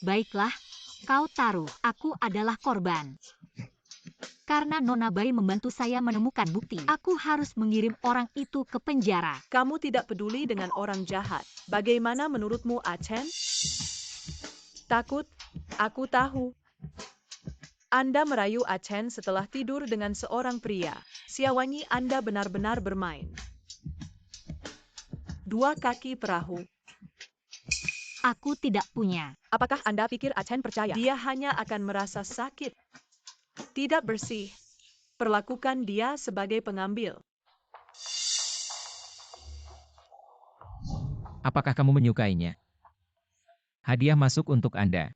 Baiklah, kau taruh aku adalah korban. Karena Nona Bai membantu saya menemukan bukti, aku harus mengirim orang itu ke penjara. Kamu tidak peduli dengan orang jahat. Bagaimana menurutmu, Achen? Takut? Aku tahu. Anda merayu Achen setelah tidur dengan seorang pria. Siawanyi, Anda benar-benar bermain. Dua kaki perahu. Aku tidak punya. Apakah Anda pikir Achen percaya? Dia hanya akan merasa sakit. Tidak bersih. Perlakukan dia sebagai pengambil. Apakah kamu menyukainya? Hadiah masuk untuk Anda.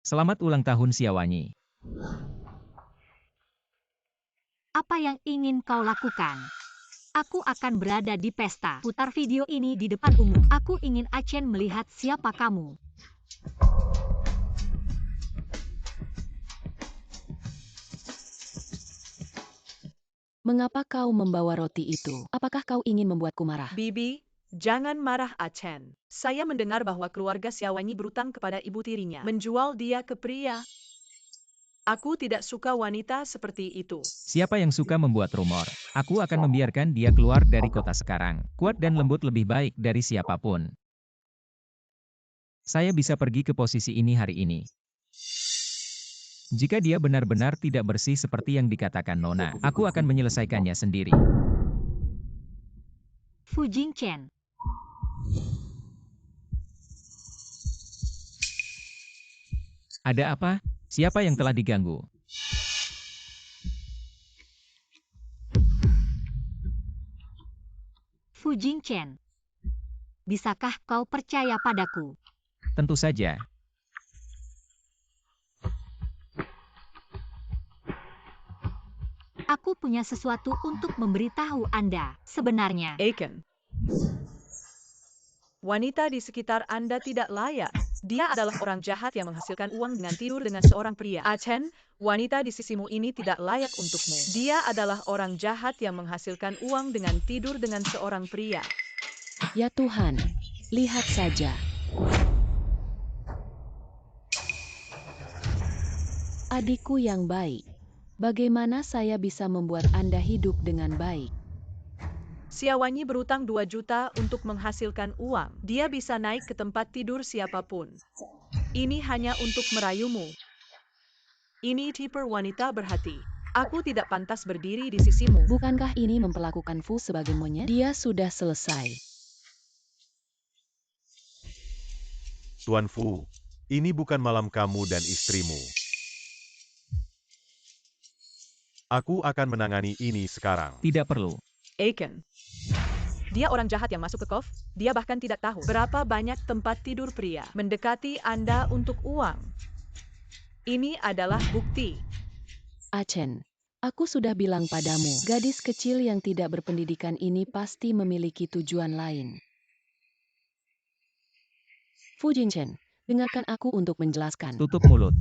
Selamat ulang tahun Siawanyi. Apa yang ingin kau lakukan? Aku akan berada di pesta. Putar video ini di depan umum. Aku ingin Achen melihat siapa kamu. Mengapa kau membawa roti itu? Apakah kau ingin membuatku marah? Bibi, jangan marah Achen. Saya mendengar bahwa keluarga Siawanyi berutang kepada ibu tirinya. Menjual dia ke pria. Aku tidak suka wanita seperti itu. Siapa yang suka membuat rumor? Aku akan membiarkan dia keluar dari kota sekarang. Kuat dan lembut lebih baik dari siapapun. Saya bisa pergi ke posisi ini hari ini. Jika dia benar-benar tidak bersih seperti yang dikatakan Nona, aku akan menyelesaikannya sendiri. Fu Jingchen. Ada apa? Siapa yang telah diganggu? Fu Jingchen. Bisakah kau percaya padaku? Tentu saja. Aku punya sesuatu untuk memberitahu Anda. Sebenarnya, Aiken. Wanita di sekitar Anda tidak layak. Dia adalah orang jahat yang menghasilkan uang dengan tidur dengan seorang pria. Achen, wanita di sisimu ini tidak layak untukmu. Dia adalah orang jahat yang menghasilkan uang dengan tidur dengan seorang pria. Ya Tuhan, lihat saja. Adikku yang baik, bagaimana saya bisa membuat Anda hidup dengan baik? Siawanyi berutang 2 juta untuk menghasilkan uang. Dia bisa naik ke tempat tidur siapapun. Ini hanya untuk merayumu. Ini tipe wanita berhati. Aku tidak pantas berdiri di sisimu. Bukankah ini memperlakukan Fu sebagai monyet? Dia sudah selesai. Tuan Fu, ini bukan malam kamu dan istrimu. Aku akan menangani ini sekarang. Tidak perlu. Aiken. Dia orang jahat yang masuk ke KOF. Dia bahkan tidak tahu berapa banyak tempat tidur pria mendekati Anda untuk uang. Ini adalah bukti. Achen, aku sudah bilang padamu, gadis kecil yang tidak berpendidikan ini pasti memiliki tujuan lain. Fu Jingchen, dengarkan aku untuk menjelaskan. Tutup mulut.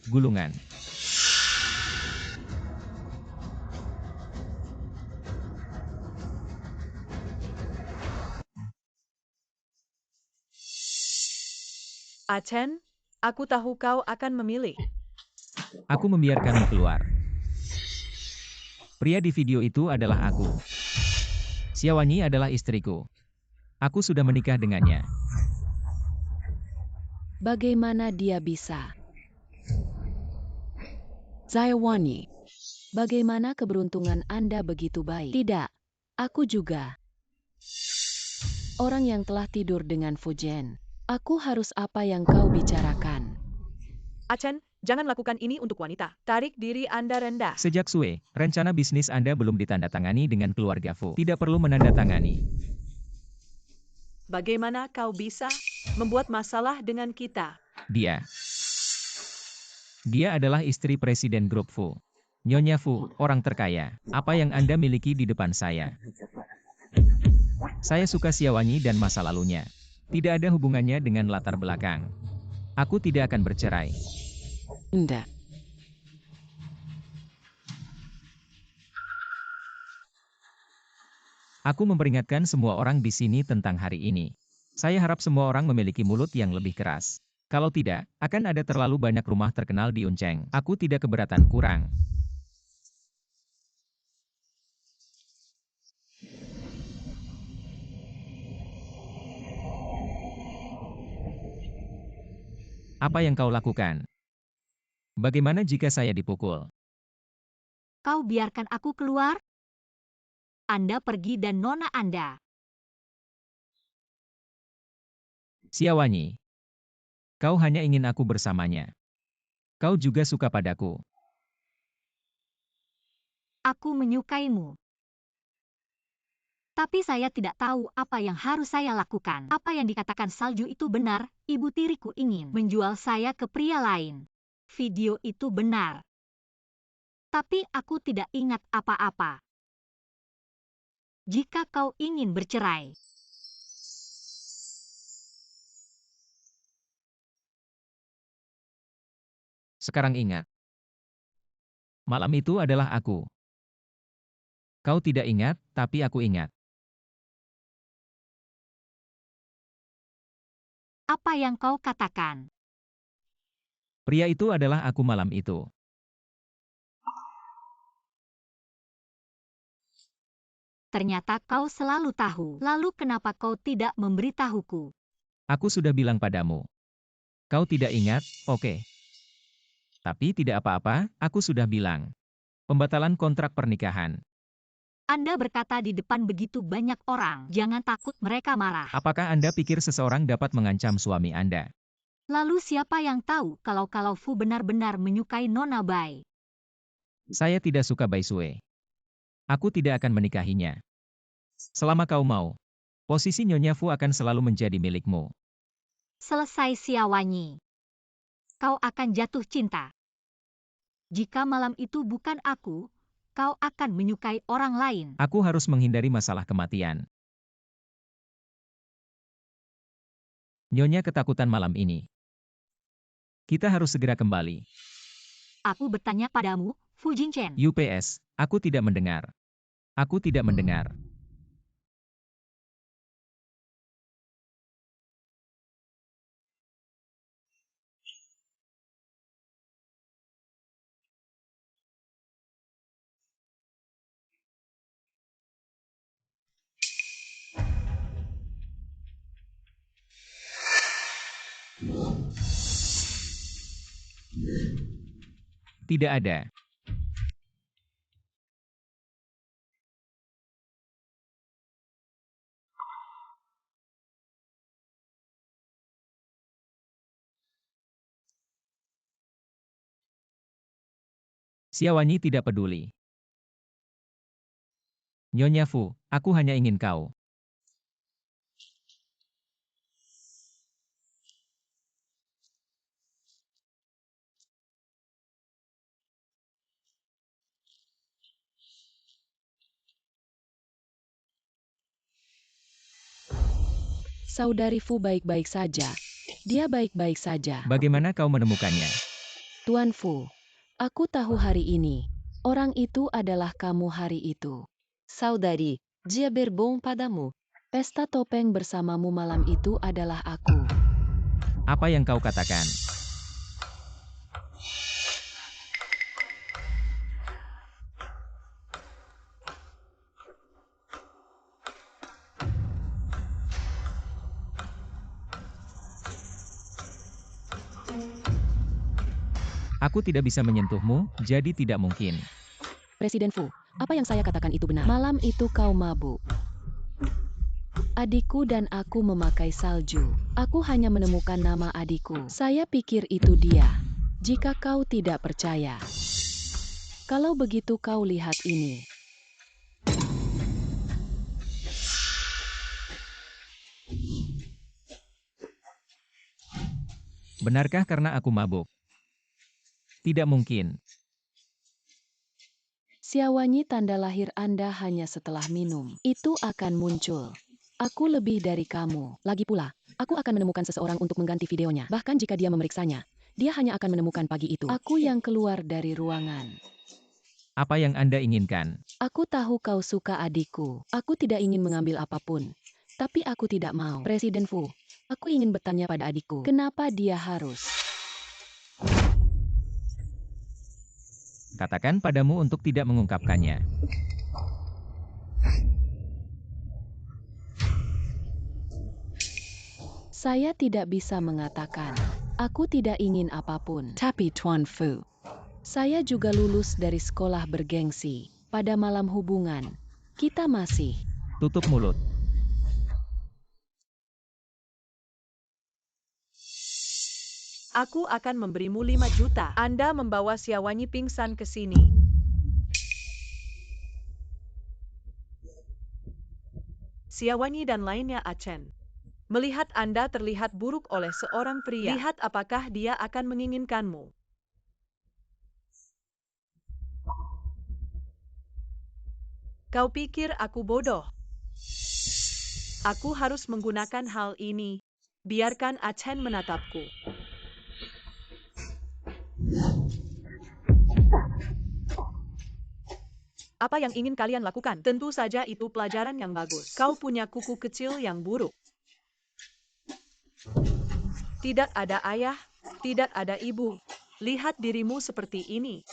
Gulungan. Achen, aku tahu kau akan memilih. Aku membiarkanmu keluar. Pria di video itu adalah aku. Siawanyi adalah istriku. Aku sudah menikah dengannya. Bagaimana dia bisa? Siawanyi, bagaimana keberuntungan Anda begitu baik? Tidak, aku juga. Orang yang telah tidur dengan Fu Jian. Aku harus apa yang kau bicarakan. Achen, jangan lakukan ini untuk wanita. Tarik diri Anda rendah. Sejak Sue, rencana bisnis Anda belum ditandatangani dengan keluarga Fu. Tidak perlu menandatangani. Bagaimana kau bisa membuat masalah dengan kita? Dia adalah istri Presiden Grup Fu. Nyonya Fu, orang terkaya. Apa yang Anda miliki di depan saya? Saya suka Siawanyi dan masa lalunya. Tidak ada hubungannya dengan latar belakang. Aku tidak akan bercerai. Tidak. Aku memperingatkan semua orang di sini tentang hari ini. Saya harap semua orang memiliki mulut yang lebih keras. Kalau tidak, akan ada terlalu banyak rumah terkenal di Unceng. Aku tidak keberatan kurang. Apa yang kau lakukan? Bagaimana jika saya dipukul? Kau biarkan aku keluar? Anda pergi dan nona Anda. Xiaowanyi, kau hanya ingin aku bersamanya. Kau juga suka padaku. Aku menyukaimu. Tapi saya tidak tahu apa yang harus saya lakukan. Apa yang dikatakan Salju itu benar, ibu tiriku ingin menjual saya ke pria lain. Video itu benar. Tapi aku tidak ingat apa-apa. Jika kau ingin bercerai, Sekarang ingat. Malam itu adalah aku. Kau tidak ingat, tapi aku ingat. apa yang kau katakan? Pria itu adalah aku malam itu. Ternyata kau selalu tahu. Lalu kenapa kau tidak memberitahuku? Aku sudah bilang padamu. Kau tidak ingat, oke. Tapi tidak apa-apa, aku sudah bilang. Pembatalan kontrak pernikahan. Anda berkata di depan begitu banyak orang. Jangan takut mereka marah. Apakah Anda pikir seseorang dapat mengancam suami Anda? Lalu siapa yang tahu kalau Fu benar-benar menyukai Nona Bai? Saya tidak suka Bai Sue. Aku tidak akan menikahinya. Selama kau mau, posisi Nyonya Fu akan selalu menjadi milikmu. Selesai Xiaowanyi. Kau akan jatuh cinta. Jika malam itu bukan aku, kau akan menyukai orang lain. Aku harus menghindari masalah kematian. Nyonya ketakutan malam ini. Kita harus segera kembali. Aku bertanya padamu, Fu Jingchen. UPS, aku tidak mendengar. Aku tidak mendengar. Tidak ada. Xiaowanyi tidak peduli. Nyonya Fu, aku hanya ingin kau. Saudari Fu baik-baik saja. Dia baik-baik saja. Bagaimana kau menemukannya? Tuan Fu, aku tahu hari ini. Orang itu adalah kamu hari itu. Saudari, dia berbong padamu. Pesta topeng bersamamu malam itu adalah aku. Apa yang kau katakan? Aku tidak bisa menyentuhmu, jadi tidak mungkin. Presiden Fu, apa yang saya katakan itu benar. Malam itu kau mabuk. Adikku dan aku memakai salju. Aku hanya menemukan nama adikku. Saya pikir itu dia. Jika kau tidak percaya. Kalau begitu kau lihat ini. Benarkah karena aku mabuk? Tidak mungkin. Xiaowanyi tanda lahir Anda hanya setelah minum. Itu akan muncul. Aku lebih dari kamu. Lagi pula, aku akan menemukan seseorang untuk mengganti videonya. Bahkan jika dia memeriksanya, dia hanya akan menemukan pagi itu. Aku yang keluar dari ruangan. Apa yang Anda inginkan? Aku tahu kau suka adikku. Aku tidak ingin mengambil apapun. Tapi aku tidak mau. Presiden Fu, aku ingin bertanya pada adikku, kenapa dia harus? Katakan padamu untuk tidak mengungkapkannya. Saya tidak bisa mengatakan. Aku tidak ingin apapun. Tapi Tuan Fu, saya juga lulus dari sekolah bergengsi. Pada malam hubungan, kita masih. Tutup mulut. Aku akan memberimu 5 juta. Anda membawa Xiaowanyi pingsan ke sini. Xiaowanyi dan lainnya Achen. Melihat Anda terlihat buruk oleh seorang pria, lihat apakah dia akan menginginkanmu. Kau pikir aku bodoh? Aku harus menggunakan hal ini. Biarkan Achen menatapku. Apa yang ingin kalian lakukan? Tentu saja itu pelajaran yang bagus. Kau punya kuku kecil yang buruk. Tidak ada ayah, tidak ada ibu. Lihat dirimu seperti ini.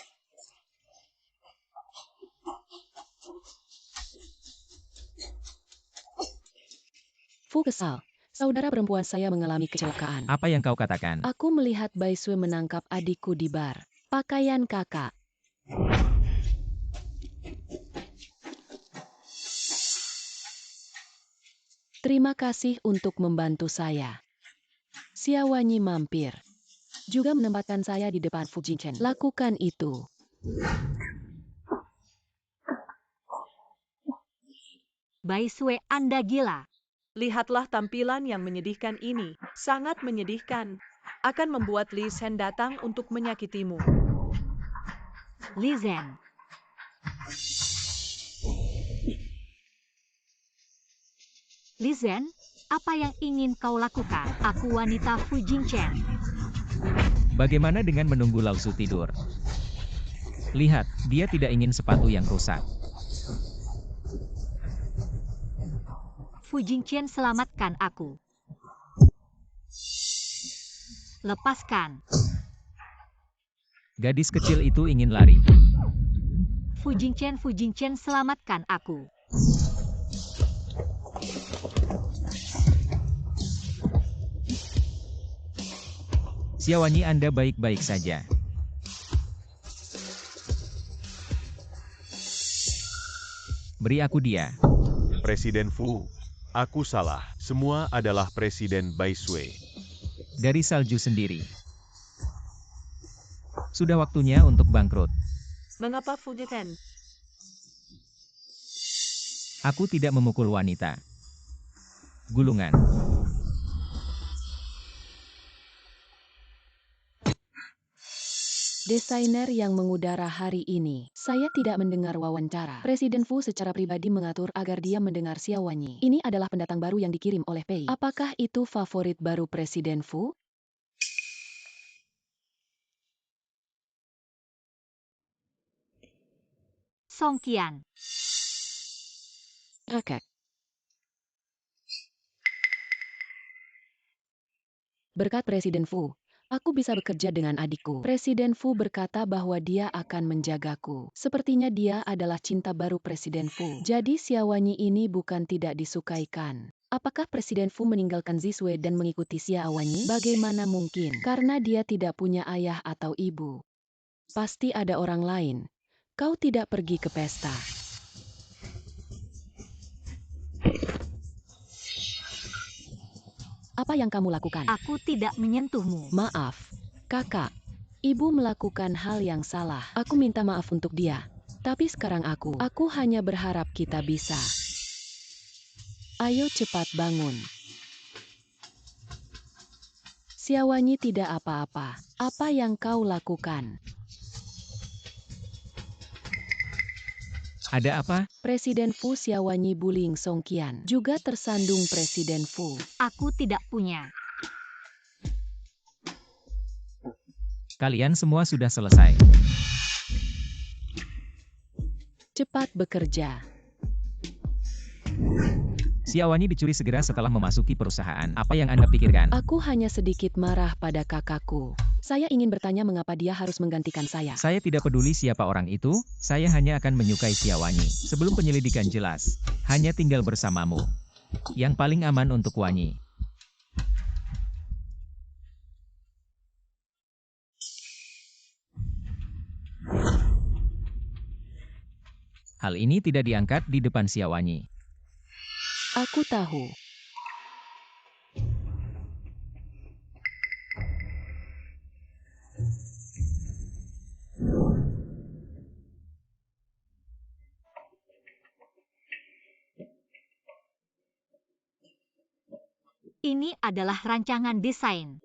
Fu kesal. Saudara perempuan saya mengalami kecelakaan. Apa yang kau katakan? Aku melihat Bai Sui menangkap adikku di bar. Pakaian kakak. Terima kasih untuk membantu saya. Xiaowanyi mampir. Juga menempatkan saya di depan Fu Jingchen. Lakukan itu. Bai Sui, Anda gila. Lihatlah tampilan yang menyedihkan ini. Sangat menyedihkan. Akan membuat Li Zhen datang untuk menyakitimu. Li Zhen. Li Zhen, apa yang ingin kau lakukan? Aku wanita Fu Jingchen. Bagaimana dengan menunggu Lao Su tidur? Lihat, dia tidak ingin sepatu yang rusak. Fu Jingchen, selamatkan aku. Lepaskan. Gadis kecil itu ingin lari. Fu Jingchen, selamatkan aku. Xiaowanyi, Anda baik-baik saja. Beri aku dia. Presiden Fu, aku salah. Semua adalah Presiden Bai Sui. Dari salju sendiri. Sudah waktunya untuk bangkrut. Mengapa Fu Jingchen? Aku tidak memukul wanita. Gulungan. Desainer yang mengudara hari ini. Saya tidak mendengar wawancara. Presiden Fu secara pribadi mengatur agar dia mendengar Xiaowanyi. Ini adalah pendatang baru yang dikirim oleh Pei. Apakah itu favorit baru Presiden Fu? Song Qian. Rakek. Berkat Presiden Fu, aku bisa bekerja dengan adikku. Presiden Fu berkata bahwa dia akan menjagaku. Sepertinya dia adalah cinta baru Presiden Fu. Jadi Xiaowanyi ini bukan tidak disukaikan. Apakah Presiden Fu meninggalkan Zisui dan mengikuti Xiaowanyi? Bagaimana mungkin? Karena dia tidak punya ayah atau ibu. Pasti ada orang lain. Kau tidak pergi ke pesta. Apa yang kamu lakukan? Aku tidak menyentuhmu. Maaf, kakak. Ibu melakukan hal yang salah. Aku minta maaf untuk dia. Tapi sekarang aku hanya berharap kita bisa. Ayo cepat bangun. Xiaowanyi tidak apa-apa. Apa yang kau lakukan? Ada apa? Presiden Fu Xiaowanyi bullying Song Qian. Juga tersandung Presiden Fu. Aku tidak punya. Kalian semua sudah selesai. Cepat bekerja. Xiaowanyi dicuri segera setelah memasuki perusahaan. Apa yang Anda pikirkan? Aku hanya sedikit marah pada kakakku. Saya ingin bertanya mengapa dia harus menggantikan saya. Saya tidak peduli siapa orang itu, saya hanya akan menyukai Xiaowanyi. Sebelum penyelidikan jelas, hanya tinggal bersamamu. Yang paling aman untuk Wanyi. Hal ini tidak diangkat di depan Xiaowanyi. Aku tahu. Ini adalah rancangan desain.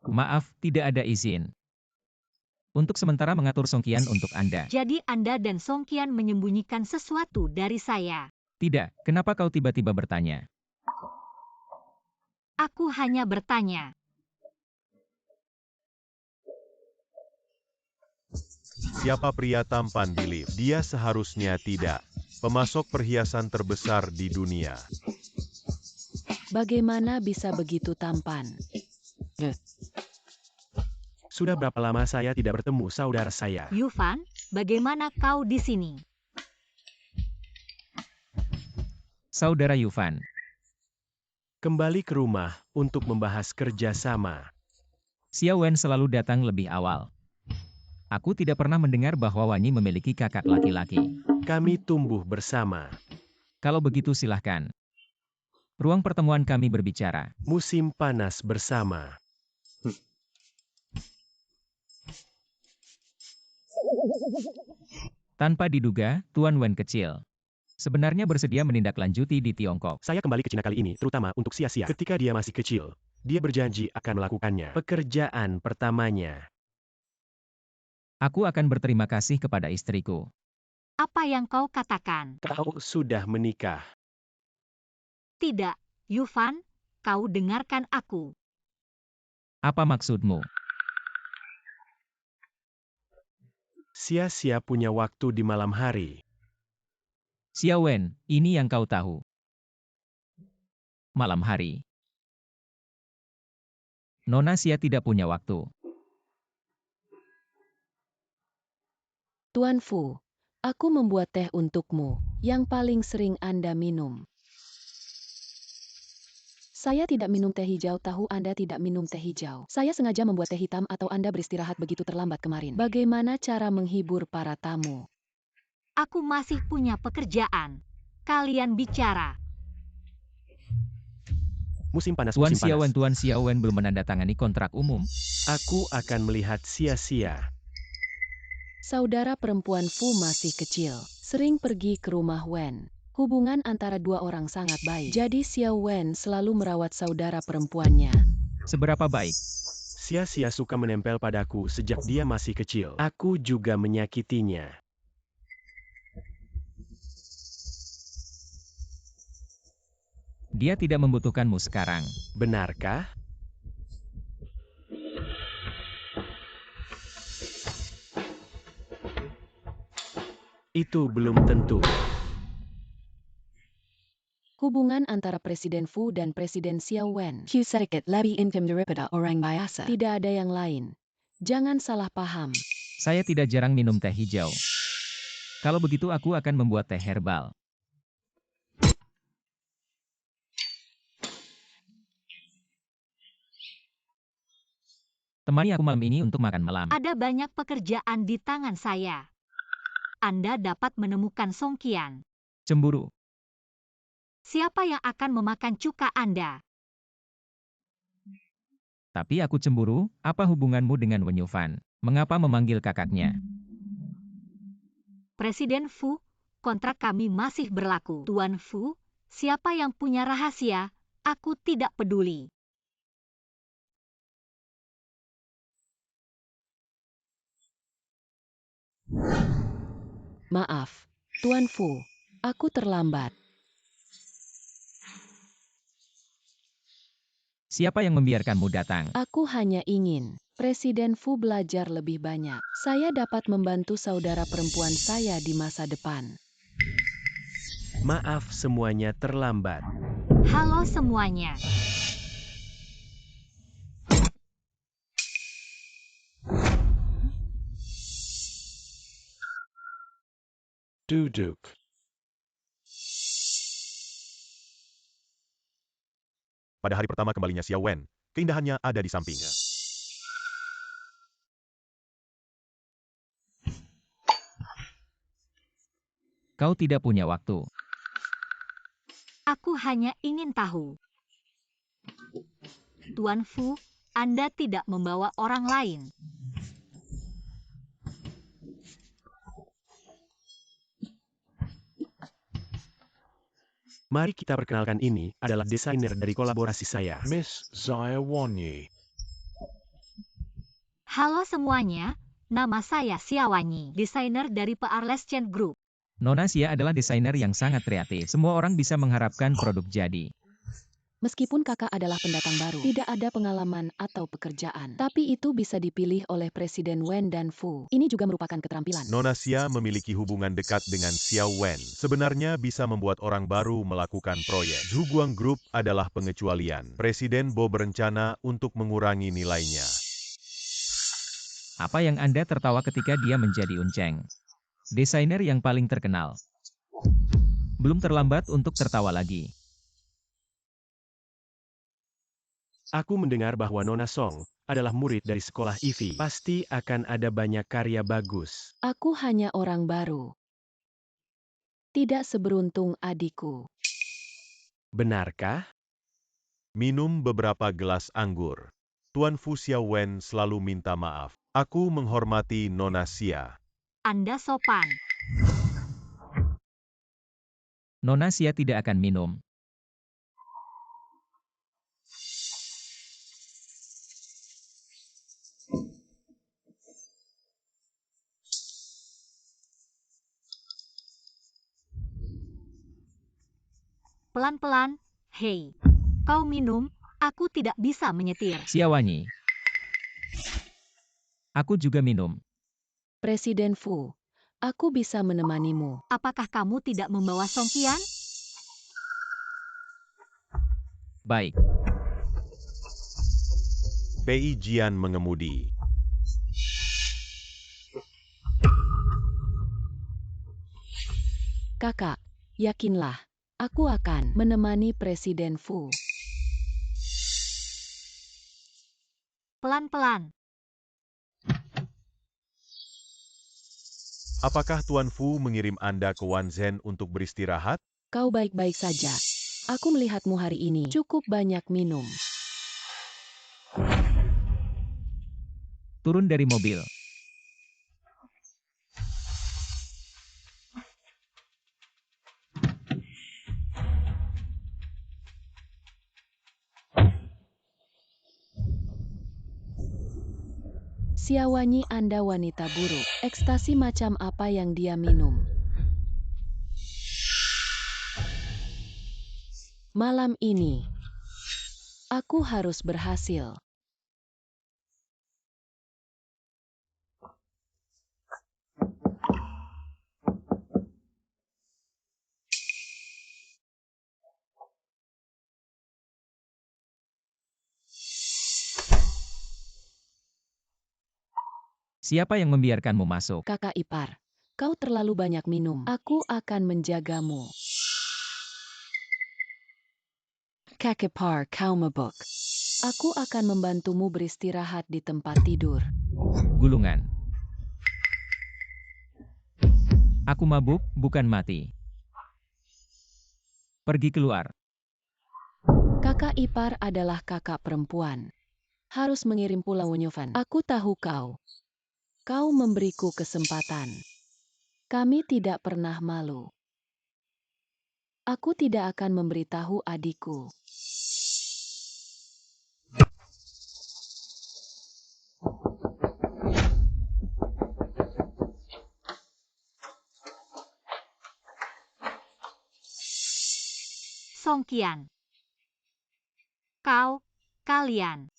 Maaf, tidak ada izin. Untuk sementara mengatur Songqian untuk Anda. Jadi Anda dan Songqian menyembunyikan sesuatu dari saya. Tidak, kenapa kau tiba-tiba bertanya? Aku hanya bertanya. Siapa pria tampan di lift? Dia seharusnya tidak. Pemasok perhiasan terbesar di dunia. Bagaimana bisa begitu tampan? Sudah berapa lama saya tidak bertemu saudara saya? Yufan, bagaimana kau di sini? Saudara Yufan. Kembali ke rumah untuk membahas kerjasama. Xiao Wen selalu datang lebih awal. Aku tidak pernah mendengar bahwa Wanyi memiliki kakak laki-laki. Kami tumbuh bersama. Kalau begitu silahkan. Ruang pertemuan kami berbicara. Musim panas bersama. Tanpa diduga, Tuan Wen kecil sebenarnya bersedia menindaklanjuti di Tiongkok. Saya kembali ke Cina kali ini, terutama untuk Sia-Sia. Ketika dia masih kecil, dia berjanji akan melakukannya. Pekerjaan pertamanya. Aku akan berterima kasih kepada istriku. Apa yang kau katakan? Kau sudah menikah. Tidak, Yufan, kau dengarkan aku. Apa maksudmu? Sia-Sia punya waktu di malam hari. Xiao Wen, ini yang kau tahu. Malam hari. Nona Xia tidak punya waktu. Tuan Fu, aku membuat teh untukmu, yang paling sering Anda minum. Saya tidak minum teh hijau, tahu Anda tidak minum teh hijau. Saya sengaja membuat teh hitam atau Anda beristirahat begitu terlambat kemarin. Bagaimana cara menghibur para tamu? Aku masih punya pekerjaan. Kalian bicara. Musim panas, Tuan musim Xiao Wen, panas. Tuan Xiao Wen belum menandatangani kontrak umum. Aku akan melihat Sia-Sia. Saudara perempuan Fu masih kecil, sering pergi ke rumah Wen. Hubungan antara dua orang sangat baik. Jadi Xiao Wen selalu merawat saudara perempuannya. Seberapa baik? Sia-Sia suka menempel padaku sejak dia masih kecil. Aku juga menyakitinya. Dia tidak membutuhkanmu sekarang. Benarkah? Itu belum tentu. Hubungan antara Presiden Fu dan Presiden Xiao Wen. Sedikit lebih intim daripada orang biasa. Tidak ada yang lain. Jangan salah paham. Saya tidak jarang minum teh hijau. Kalau begitu aku akan membuat teh herbal. Temani aku malam ini untuk makan malam. Ada banyak pekerjaan di tangan saya. Anda dapat menemukan Songqian. Cemburu. Siapa yang akan memakan cuka Anda? Tapi aku cemburu, apa hubunganmu dengan Wen Yufan? Mengapa memanggil kakaknya? Presiden Fu, kontrak kami masih berlaku. Tuan Fu, siapa yang punya rahasia, aku tidak peduli. Maaf, Tuan Fu, aku terlambat. Siapa yang membiarkanmu datang? Aku hanya ingin Presiden Fu belajar lebih banyak. Saya dapat membantu saudara perempuan saya di masa depan. Maaf semuanya terlambat. Halo semuanya. Duduk. Pada hari pertama kembalinya Xiao Wen, keindahannya ada di sampingnya. Kau tidak punya waktu. Aku hanya ingin tahu. Tuan Fu, Anda tidak membawa orang lain. Mari kita perkenalkan, ini adalah desainer dari kolaborasi saya. Miss Zaya Wanyi. Halo semuanya, nama saya Xiaowanyi, desainer dari Pearless Chen Group. Nona Xia adalah desainer yang sangat kreatif. Semua orang bisa mengharapkan produk jadi. Meskipun kakak adalah pendatang baru, tidak ada pengalaman atau pekerjaan. Tapi itu bisa dipilih oleh Presiden Wen dan Fu. Ini juga merupakan keterampilan. Nona Xia memiliki hubungan dekat dengan Xiao Wen. Sebenarnya bisa membuat orang baru melakukan proyek. Zhuguang Group adalah pengecualian. Presiden Bo berencana untuk mengurangi nilainya. Apa yang Anda tertawa ketika dia menjadi Unceng? Desainer yang paling terkenal. Belum terlambat untuk tertawa lagi. Aku mendengar bahwa Nona Song adalah murid dari sekolah Ivy. Pasti akan ada banyak karya bagus. Aku hanya orang baru. Tidak seberuntung adikku. Benarkah? Minum beberapa gelas anggur. Tuan Fu Xiao Wen selalu minta maaf. Aku menghormati Nona Xia. Anda sopan. Nona Xia tidak akan minum. Pelan-pelan, hei. Kau minum, aku tidak bisa menyetir. Xiaowanyi. Aku juga minum. Presiden Fu, aku bisa menemanimu. Apakah kamu tidak membawa songkian? Baik. Pei Jian mengemudi. Kakak, yakinlah, aku akan menemani Presiden Fu. Pelan-pelan. Apakah Tuan Fu mengirim Anda ke Wanzhen untuk beristirahat? Kau baik-baik saja. Aku melihatmu hari ini cukup banyak minum. Turun dari mobil. Xiaowanyi, Anda wanita buruk. Ekstasi macam apa yang dia minum? Malam ini, aku harus berhasil. Siapa yang membiarkanmu masuk? Kakak ipar, kau terlalu banyak minum. Aku akan menjagamu. Kakak ipar, kau mabuk. Aku akan membantumu beristirahat di tempat tidur. Gulungan. Aku mabuk, bukan mati. Pergi keluar. Kakak ipar adalah kakak perempuan. Harus mengirim Pulau Nyovan. Aku tahu kau. Kau memberiku kesempatan. Kami tidak pernah malu. Aku tidak akan memberitahu adikku. Songkian. Kau kalian.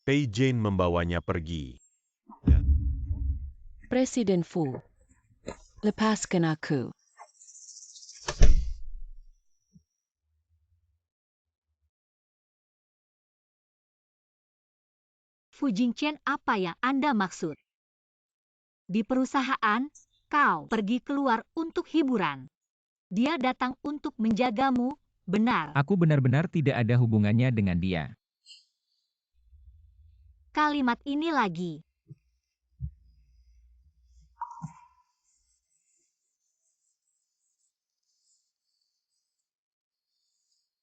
Pei Jane membawanya pergi. Presiden Fu, lepaskan aku. Fu Jingchen, apa yang Anda maksud? Di perusahaan, kau pergi keluar untuk hiburan. Dia datang untuk menjagamu, benar? Aku benar-benar tidak ada hubungannya dengan dia. Kalimat ini lagi.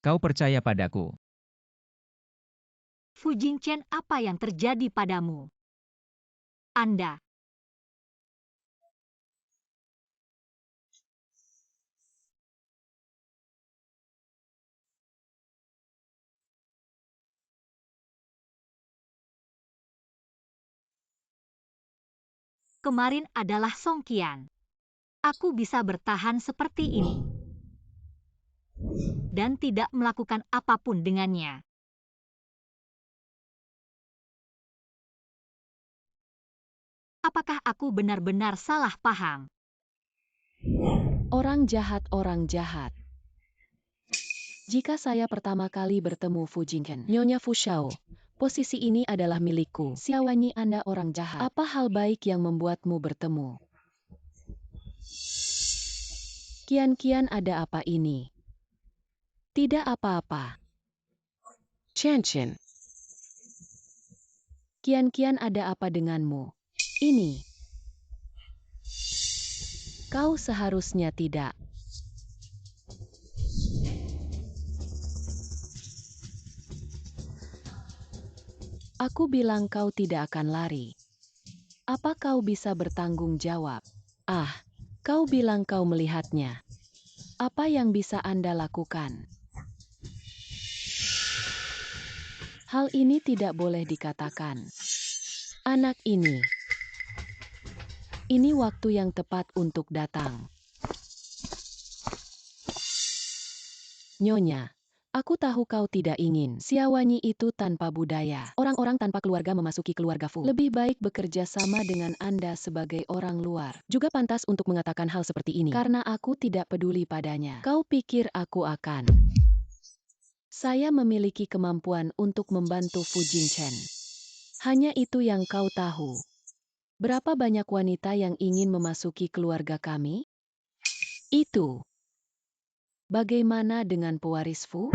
Kau percaya padaku. Fu Jingchen, apa yang terjadi padamu? Anda. Kemarin adalah Song Qian. Aku bisa bertahan seperti ini. Dan tidak melakukan apapun dengannya. Apakah aku benar-benar salah paham? Orang jahat, orang jahat. Jika saya pertama kali bertemu Fu Jingchen, Nyonya Fu Shao, posisi ini adalah milikku. Xiaowanyi, Anda orang jahat. Apa hal baik yang membuatmu bertemu? Kian-kian, ada apa ini? Tidak apa-apa. Chen. Kian-kian, ada apa denganmu? Ini. Kau seharusnya tidak. Aku bilang kau tidak akan lari. Apa kau bisa bertanggung jawab? Ah, kau bilang kau melihatnya. Apa yang bisa Anda lakukan? Hal ini tidak boleh dikatakan. Anak ini. Ini waktu yang tepat untuk datang. Nyonya, aku tahu kau tidak ingin Xiaowanyi itu tanpa budaya. Orang-orang tanpa keluarga memasuki keluarga Fu. Lebih baik bekerja sama dengan Anda sebagai orang luar. Juga pantas untuk mengatakan hal seperti ini. Karena aku tidak peduli padanya. Kau pikir aku akan? Saya memiliki kemampuan untuk membantu Fu Jingchen. Hanya itu yang kau tahu. Berapa banyak wanita yang ingin memasuki keluarga kami? Itu. Bagaimana dengan pewaris Fu?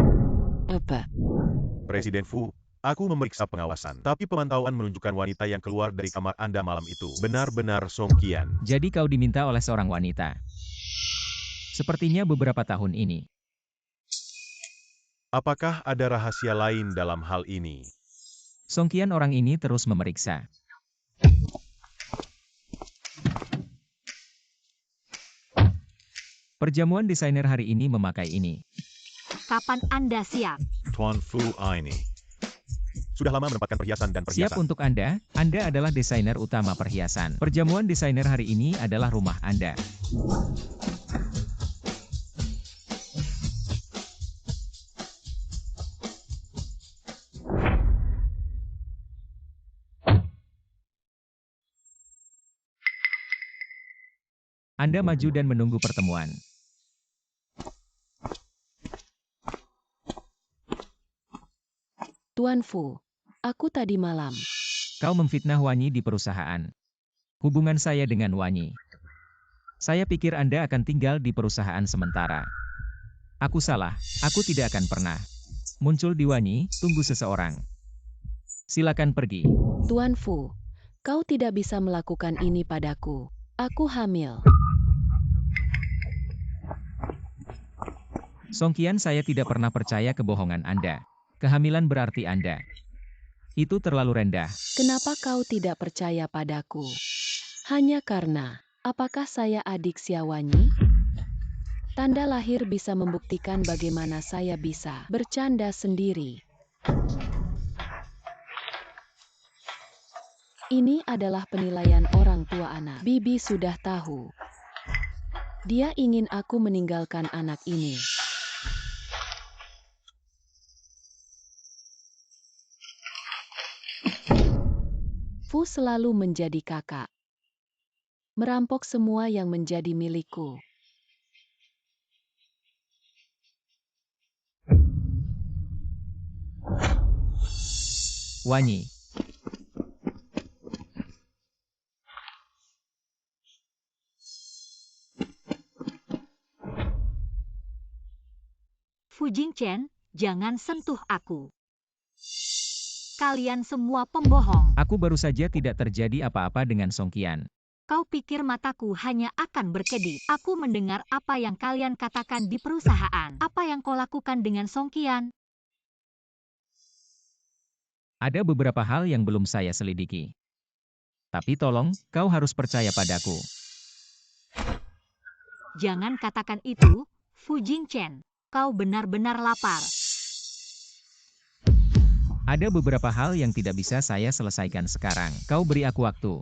Apa? Presiden Fu, aku memeriksa pengawasan, tapi pemantauan menunjukkan wanita yang keluar dari kamar Anda malam itu benar-benar Song Qian. Jadi kau diminta oleh seorang wanita. Sepertinya beberapa tahun ini. Apakah ada rahasia lain dalam hal ini? Song Qian, orang ini terus memeriksa. Perjamuan desainer hari ini memakai ini. Kapan Anda siap? Tuan Fu ini. Sudah lama menempatkan perhiasan dan Siap perhiasan. untuk Anda adalah desainer utama perhiasan. Perjamuan desainer hari ini adalah rumah Anda. Anda maju dan menunggu pertemuan. Tuan Fu, aku tadi malam. Kau memfitnah Wanyi di perusahaan. Hubungan saya dengan Wanyi. Saya pikir Anda akan tinggal di perusahaan sementara. Aku salah, aku tidak akan pernah muncul di Wanyi, tunggu seseorang. Silakan pergi. Tuan Fu, kau tidak bisa melakukan ini padaku. Aku hamil. Song Qian, saya tidak pernah percaya kebohongan Anda. Kehamilan berarti Anda. Itu terlalu rendah. Kenapa kau tidak percaya padaku? Hanya karena, apakah saya adik Xiaowanyi? Tanda lahir bisa membuktikan bagaimana saya bisa bercanda sendiri. Ini adalah penilaian orang tua anak. Bibi sudah tahu. Dia ingin aku meninggalkan anak ini. Fu selalu menjadi kakak. Merampok semua yang menjadi milikku. Wanyi. Fu Jingchen, jangan sentuh aku. Kalian semua pembohong. Aku baru saja tidak terjadi apa-apa dengan Song Qian. Kau pikir mataku hanya akan berkedip? Aku mendengar apa yang kalian katakan di perusahaan. Apa yang kau lakukan dengan Song Qian? Ada beberapa hal yang belum saya selidiki. Tapi tolong, kau harus percaya padaku. Jangan katakan itu, Fu Jingchen. Kau benar-benar lapar. Ada beberapa hal yang tidak bisa saya selesaikan sekarang. Kau beri aku waktu.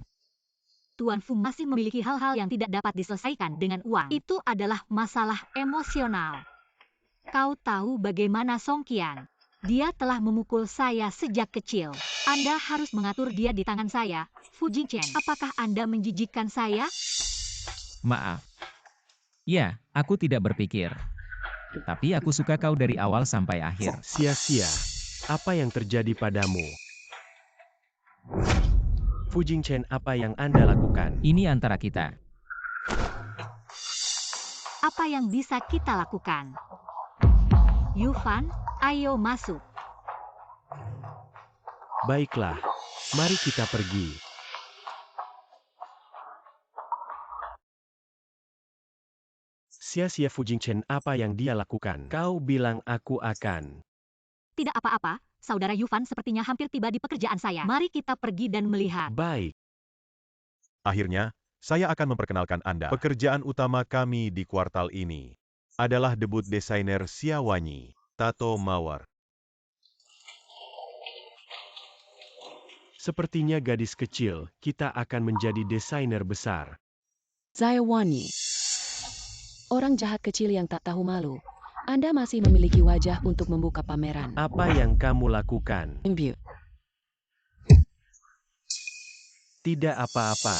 Tuan Fu masih memiliki hal-hal yang tidak dapat diselesaikan dengan uang. Itu adalah masalah emosional. Kau tahu bagaimana Song Qian? Dia telah memukul saya sejak kecil. Anda harus mengatur dia di tangan saya. Fu Jingchen, apakah Anda menjijikkan saya? Maaf. Ya, aku tidak berpikir. Tapi aku suka kau dari awal sampai akhir. Sia-sia. Apa yang terjadi padamu? Fu Jingchen, apa yang Anda lakukan? Ini antara kita. Apa yang bisa kita lakukan? Yufan, ayo masuk. Baiklah, mari kita pergi. Sia-sia Fu Jingchen, apa yang dia lakukan? Kau bilang aku akan. Tidak apa-apa, Saudara Yufan sepertinya hampir tiba di pekerjaan saya. Mari kita pergi dan melihat. Baik. Akhirnya, saya akan memperkenalkan Anda. Pekerjaan utama kami di kuartal ini adalah debut desainer Xia Wanyi, Tato Mawar. Sepertinya gadis kecil, kita akan menjadi desainer besar. Zai Wanyi. Orang jahat kecil yang tak tahu malu. Anda masih memiliki wajah untuk membuka pameran. Apa yang kamu lakukan? View. Tidak apa-apa.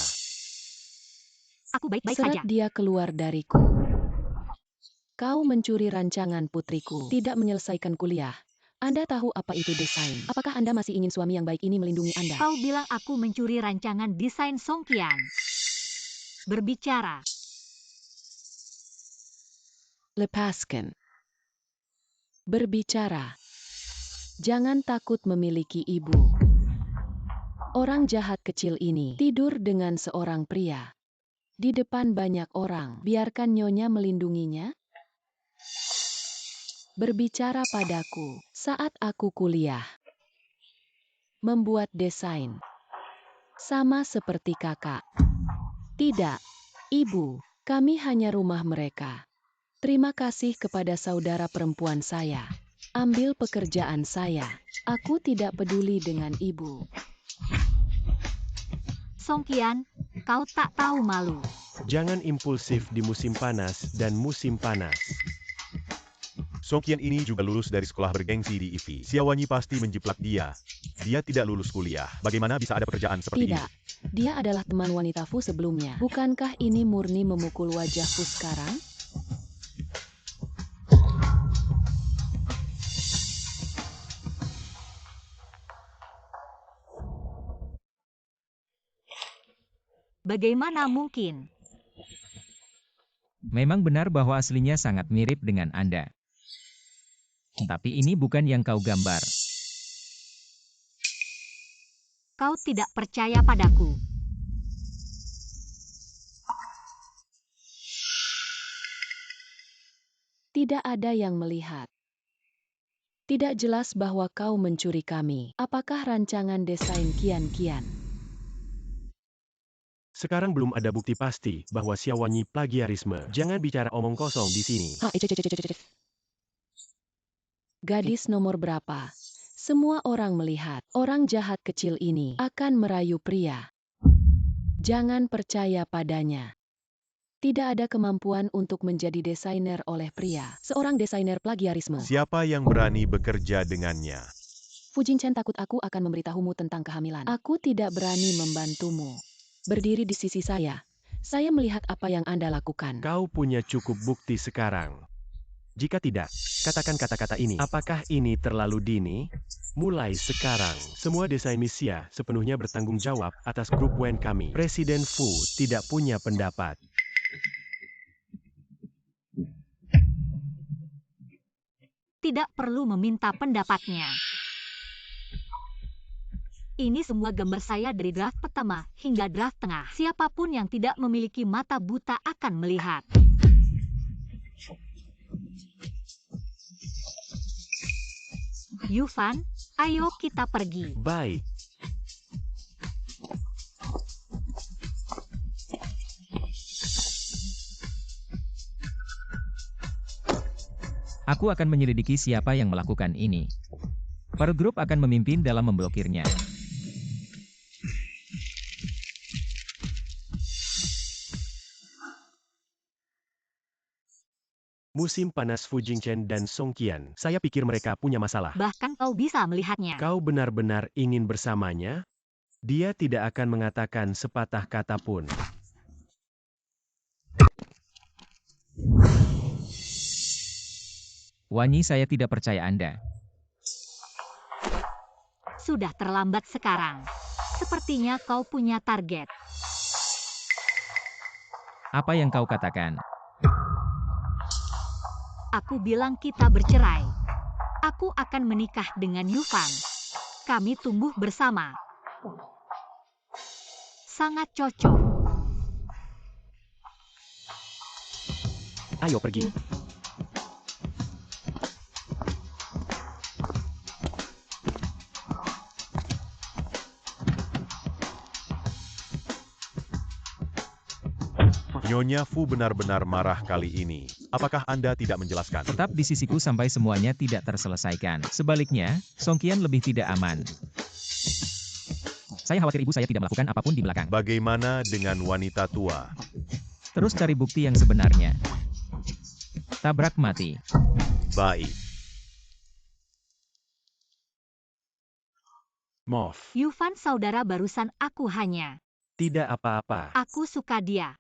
Aku baik-baik Seret saja. dia keluar dariku. Kau mencuri rancangan putriku. Tidak menyelesaikan kuliah. Anda tahu apa itu desain. Apakah Anda masih ingin suami yang baik ini melindungi Anda? Kau bilang aku mencuri rancangan desain Song Qian. Berbicara. Lepaskan. Berbicara. Jangan takut memiliki ibu. Orang jahat kecil ini tidur dengan seorang pria. Di depan banyak orang, biarkan nyonya melindunginya. Berbicara padaku saat aku kuliah. Membuat desain. Sama seperti kakak. Tidak, ibu, kami hanya rumah mereka. Terima kasih kepada saudara perempuan saya. Ambil pekerjaan saya. Aku tidak peduli dengan ibu. Song Qian, kau tak tahu malu. Jangan impulsif di musim panas dan musim panas. Song Qian ini juga lulus dari sekolah bergengsi di IVI. Xia Wanyi pasti menjiplak dia. Dia tidak lulus kuliah. Bagaimana bisa ada pekerjaan seperti ini? Tidak, dia adalah teman wanita Fu sebelumnya. Bukankah ini murni memukul wajah Fu sekarang? Bagaimana mungkin? Memang benar bahwa aslinya sangat mirip dengan Anda. Tapi ini bukan yang kau gambar. Kau tidak percaya padaku. Tidak ada yang melihat. Tidak jelas bahwa kau mencuri kami. Apakah rancangan desain Kian-Kian? Sekarang belum ada bukti pasti bahwa Xia Wanyi plagiarisme. Jangan bicara omong kosong di sini. Gadis nomor berapa? Semua orang melihat. Orang jahat kecil ini akan merayu pria. Jangan percaya padanya. Tidak ada kemampuan untuk menjadi desainer oleh pria. Seorang desainer plagiarisme. Siapa yang berani bekerja dengannya? Fu Jingchen takut aku akan memberitahumu tentang kehamilan. Aku tidak berani membantumu. Berdiri di sisi saya melihat apa yang Anda lakukan. Kau punya cukup bukti sekarang. Jika tidak, katakan kata-kata ini. Apakah ini terlalu dini? Mulai sekarang, semua desa Misia sepenuhnya bertanggung jawab atas grup Wen kami. Presiden Fu tidak punya pendapat. Tidak perlu meminta pendapatnya. Ini semua gambar saya dari draft pertama hingga draft tengah. Siapapun yang tidak memiliki mata buta akan melihat. Yufan, ayo kita pergi. Baik. Aku akan menyelidiki siapa yang melakukan ini. Para grup akan memimpin dalam memblokirnya. Musim panas Fu Jingchen dan Song Qian. Saya pikir mereka punya masalah. Bahkan kau bisa melihatnya. Kau benar-benar ingin bersamanya? Dia tidak akan mengatakan sepatah kata pun. Wanyi, saya tidak percaya Anda. Sudah terlambat sekarang. Sepertinya kau punya target. Apa yang kau katakan? Aku bilang kita bercerai. Aku akan menikah dengan Yufan. Kami tumbuh bersama. Sangat cocok. Ayo pergi. Nyonya Fu benar-benar marah kali ini. Apakah Anda tidak menjelaskan? Tetap di sisiku sampai semuanya tidak terselesaikan. Sebaliknya, Song Qian lebih tidak aman. Saya khawatir ibu saya tidak melakukan apapun di belakang. Bagaimana dengan wanita tua? Terus cari bukti yang sebenarnya. Tabrak mati. Baik. Moff. Yufan saudara barusan aku hanya. Tidak apa-apa. Aku suka dia.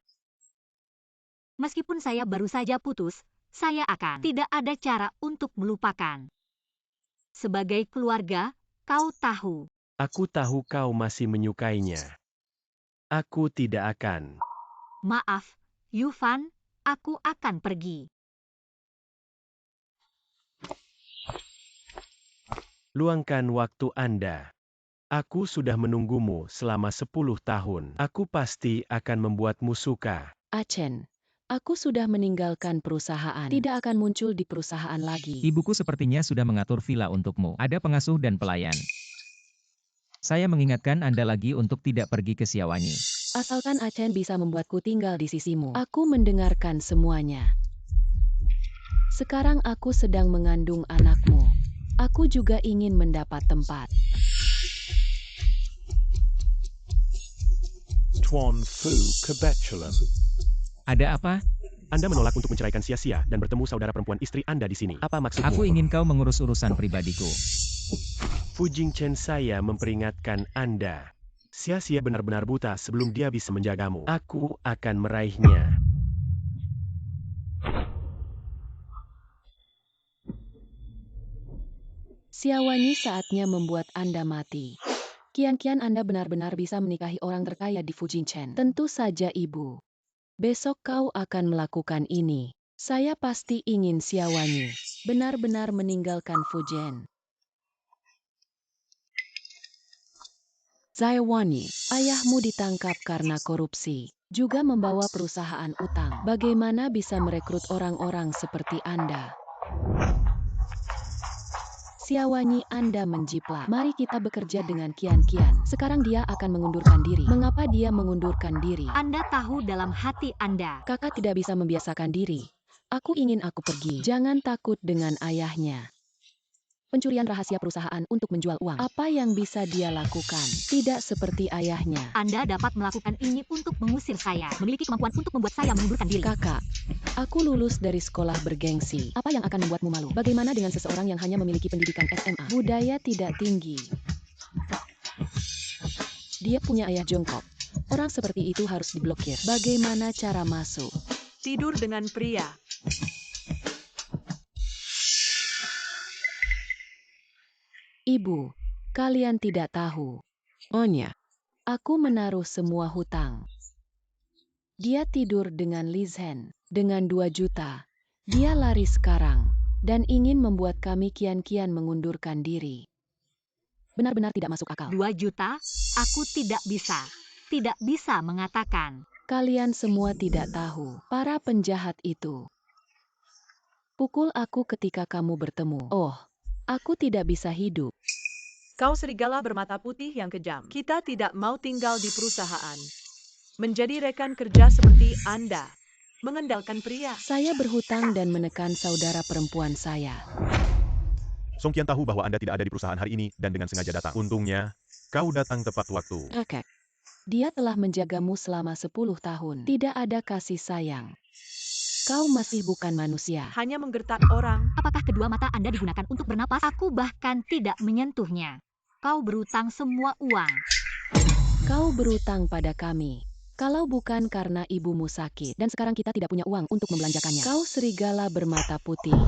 Meskipun saya baru saja putus, saya akan tidak ada cara untuk melupakan. Sebagai keluarga, kau tahu. Aku tahu kau masih menyukainya. Aku tidak akan. Maaf, Yufan, aku akan pergi. Luangkan waktu Anda. Aku sudah menunggumu selama 10 tahun. Aku pasti akan membuatmu suka. Achen, aku sudah meninggalkan perusahaan. Tidak akan muncul di perusahaan lagi. Ibuku sepertinya sudah mengatur villa untukmu. Ada pengasuh dan pelayan. Saya mengingatkan Anda lagi untuk tidak pergi ke Siawanyi. Asalkan Achen bisa membuatku tinggal di sisimu. Aku mendengarkan semuanya. Sekarang aku sedang mengandung anakmu. Aku juga ingin mendapat tempat. Tuan Fu Kebetulan. Ada apa? Anda menolak untuk menceraikan Sia-Sia dan bertemu saudara perempuan istri Anda di sini. Apa maksudmu? Aku ingin kau mengurus urusan pribadiku. Fu Jingchen, saya memperingatkan Anda. Sia-Sia benar-benar buta sebelum dia bisa menjagamu. Aku akan meraihnya. Siawanyi saatnya membuat Anda mati. Kian-kian Anda benar-benar bisa menikahi orang terkaya di Fu Jingchen. Tentu saja Ibu. Besok kau akan melakukan ini. Saya pasti ingin Siawanyi benar-benar meninggalkan Fujian. Zaiwanyi, ayahmu ditangkap karena korupsi, juga membawa perusahaan utang. Bagaimana bisa merekrut orang-orang seperti Anda? Siawanyi, Anda menjiplak. Mari kita bekerja dengan Kian-kian. Sekarang dia akan mengundurkan diri. Mengapa dia mengundurkan diri? Anda tahu dalam hati Anda. Kakak tidak bisa membiasakan diri. Aku ingin aku pergi. Jangan takut dengan ayahnya. Pencurian rahasia perusahaan untuk menjual uang. Apa yang bisa dia lakukan? Tidak seperti ayahnya. Anda dapat melakukan ini untuk mengusir saya, memiliki kemampuan untuk membuat saya mengundurkan diri. Kakak, aku lulus dari sekolah bergengsi. Apa yang akan membuatmu malu? Bagaimana dengan seseorang yang hanya memiliki pendidikan SMA? Budaya tidak tinggi. Dia punya ayah jongkok. Orang seperti itu harus diblokir. Bagaimana cara masuk? Tidur dengan pria. Ibu, kalian tidak tahu. Onya, aku menaruh semua hutang. Dia tidur dengan Liz Hen, dengan 2 juta. Dia lari sekarang, dan ingin membuat kami kian-kian mengundurkan diri. Benar-benar tidak masuk akal. 2 juta? Aku tidak bisa mengatakan. Kalian semua tidak tahu, para penjahat itu. Pukul aku ketika kamu bertemu. Oh, aku tidak bisa hidup. Kau serigala bermata putih yang kejam. Kita tidak mau tinggal di perusahaan. Menjadi rekan kerja seperti Anda. Mengandalkan pria. Saya berhutang dan menekan saudara perempuan saya. Song Qian tahu bahwa Anda tidak ada di perusahaan hari ini dan dengan sengaja datang. Untungnya, kau datang tepat waktu. Oke. Dia telah menjagamu selama 10 tahun. Tidak ada kasih sayang. Kau masih bukan manusia. Hanya menggertak orang. Apakah kedua mata Anda digunakan untuk bernapas? Aku bahkan tidak menyentuhnya. Kau berutang semua uang. Kau berutang pada kami. Kalau bukan karena ibumu sakit, dan sekarang kita tidak punya uang untuk membelanjakannya. Kau serigala bermata putih.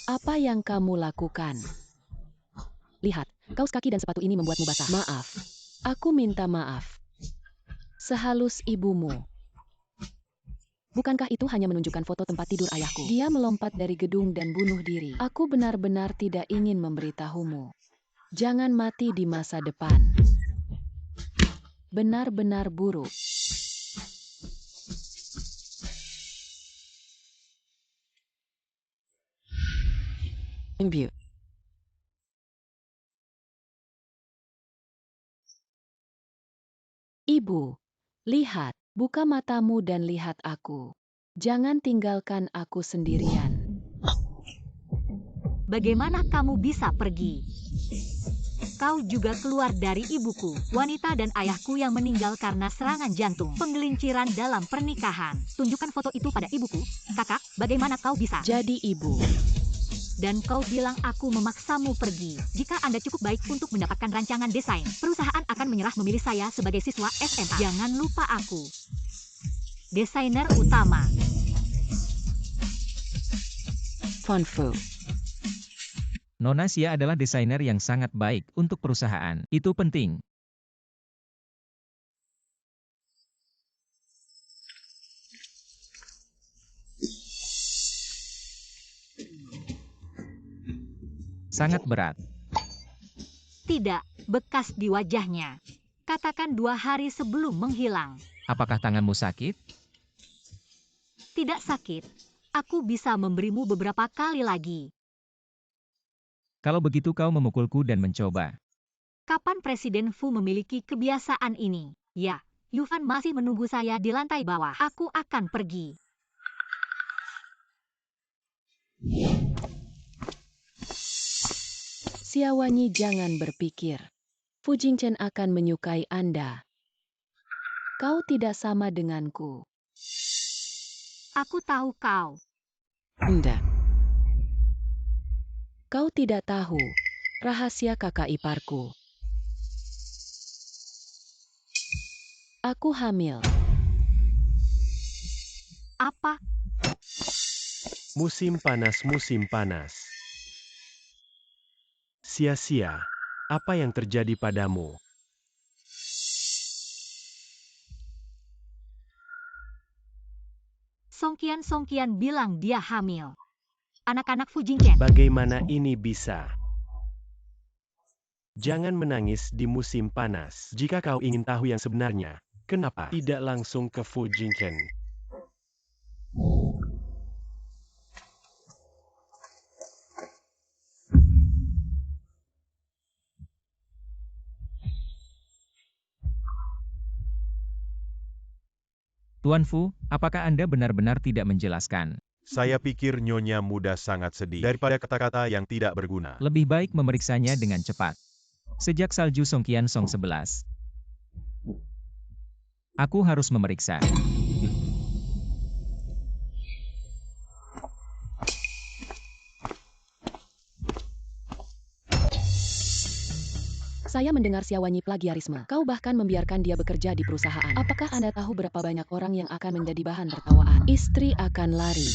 Apa yang kamu lakukan? Lihat, kaos kaki dan sepatu ini membuatmu basah. Maaf. Aku minta maaf. Sehalus ibumu. Bukankah itu hanya menunjukkan foto tempat tidur ayahku? Dia melompat dari gedung dan bunuh diri. Aku benar-benar tidak ingin memberitahumu. Jangan mati di masa depan. Benar-benar buruk. View. Ibu, lihat, buka matamu dan lihat aku. Jangan tinggalkan aku sendirian. Bagaimana kamu bisa pergi? Kau juga keluar dari ibuku, wanita dan ayahku yang meninggal karena serangan jantung, penggelinciran dalam pernikahan. Tunjukkan foto itu pada ibuku. Kakak, bagaimana kau bisa? Jadi ibu. Dan kau bilang aku memaksamu pergi. Jika Anda cukup baik untuk mendapatkan rancangan desain, perusahaan akan menyerah memilih saya sebagai siswa SMA. Jangan lupa aku. Desainer utama. Fonfu. Nona Xia adalah desainer yang sangat baik untuk perusahaan. Itu penting. Sangat berat. Tidak, bekas di wajahnya. Katakan 2 hari sebelum menghilang. Apakah tanganmu sakit? Tidak sakit. Aku bisa memberimu beberapa kali lagi. Kalau begitu kau memukulku dan mencoba. Kapan Presiden Fu memiliki kebiasaan ini? Ya, Yufan masih menunggu saya di lantai bawah. Aku akan pergi. Xiaowanyi, jangan berpikir. Fu Jingchen akan menyukai Anda. Kau tidak sama denganku. Aku tahu kau. Anda. Kau tidak tahu rahasia kakak iparku. Aku hamil. Apa? Musim panas, musim panas. Sia-sia, apa yang terjadi padamu? Songqian bilang dia hamil. Anak-anak Fu Jingchen. Bagaimana ini bisa? Jangan menangis di musim panas. Jika kau ingin tahu yang sebenarnya, kenapa tidak langsung ke Fu Jingchen? Tuan Fu, apakah Anda benar-benar tidak menjelaskan? Saya pikir Nyonya Muda sangat sedih daripada kata-kata yang tidak berguna. Lebih baik memeriksanya dengan cepat. Sejak salju Songqian Song 11. Aku harus memeriksa. Saya mendengar Xiaowanyi plagiarisme. Kau bahkan membiarkan dia bekerja di perusahaan. Apakah Anda tahu berapa banyak orang yang akan menjadi bahan tertawaan? Istri akan lari.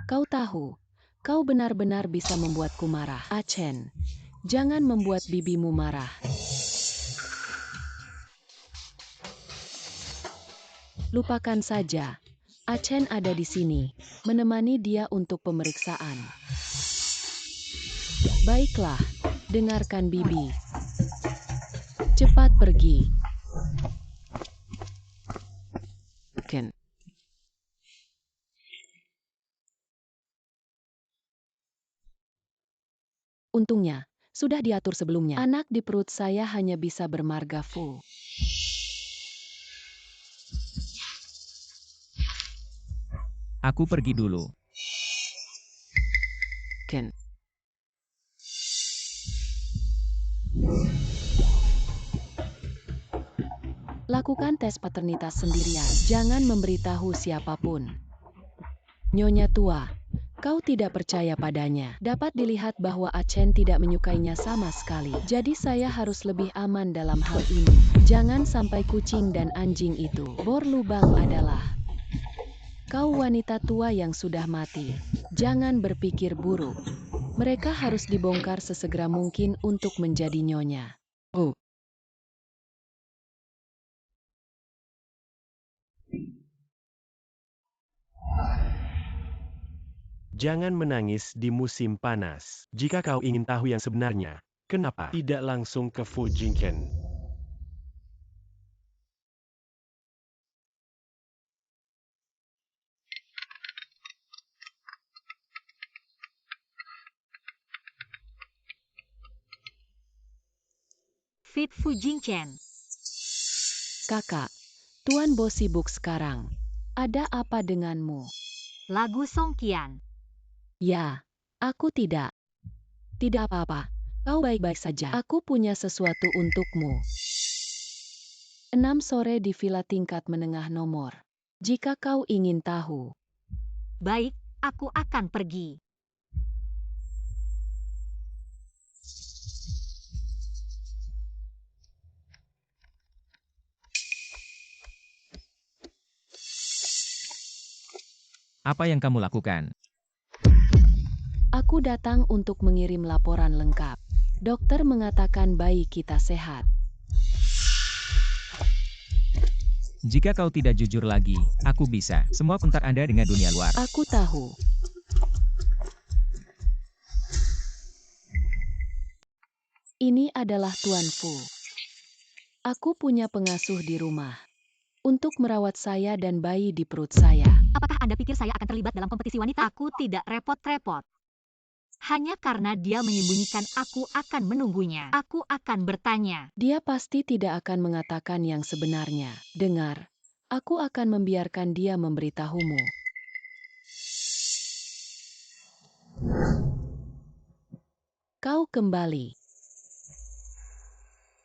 Kau tahu, kau benar-benar bisa membuatku marah. Chen, jangan membuat bibimu marah. Lupakan saja. Chen ada di sini, menemani dia untuk pemeriksaan. Baiklah, dengarkan Bibi. Cepat pergi. Ken. Untungnya, sudah diatur sebelumnya. Anak di perut saya hanya bisa bermarga Fu. Aku pergi dulu. Ken. Lakukan tes paternitas sendirian. Jangan memberitahu siapapun. Nyonya tua, kau tidak percaya padanya. Dapat dilihat bahwa Chen tidak menyukainya sama sekali. Jadi saya harus lebih aman dalam hal ini. Jangan sampai kucing dan anjing itu. Bor lubang adalah kau wanita tua yang sudah mati. Jangan berpikir buruk. Mereka harus dibongkar sesegera mungkin untuk menjadi nyonya. Oh. Jangan menangis di musim panas. Jika kau ingin tahu yang sebenarnya, kenapa tidak langsung ke Fu Jingken? Fit Fu Jingchen. Kakak, Tuan Bo sibuk sekarang. Ada apa denganmu? Lagu Songqian. Ya, aku tidak. Tidak apa-apa. Kau baik-baik saja. Aku punya sesuatu untukmu. 6 sore di villa tingkat menengah nomor. Jika kau ingin tahu. Baik, aku akan pergi. Apa yang kamu lakukan? Aku datang untuk mengirim laporan lengkap. Dokter mengatakan bayi kita sehat. Jika kau tidak jujur lagi, aku bisa. Semua kontak Anda dengan dunia luar. Aku tahu. Ini adalah Tuan Fu. Aku punya pengasuh di rumah. Untuk merawat saya dan bayi di perut saya. Apakah Anda pikir saya akan terlibat dalam kompetisi wanita? Aku tidak repot-repot. Hanya karena dia menyembunyikan, aku akan menunggunya. Aku akan bertanya. Dia pasti tidak akan mengatakan yang sebenarnya. Dengar, aku akan membiarkan dia memberitahumu. Kau kembali.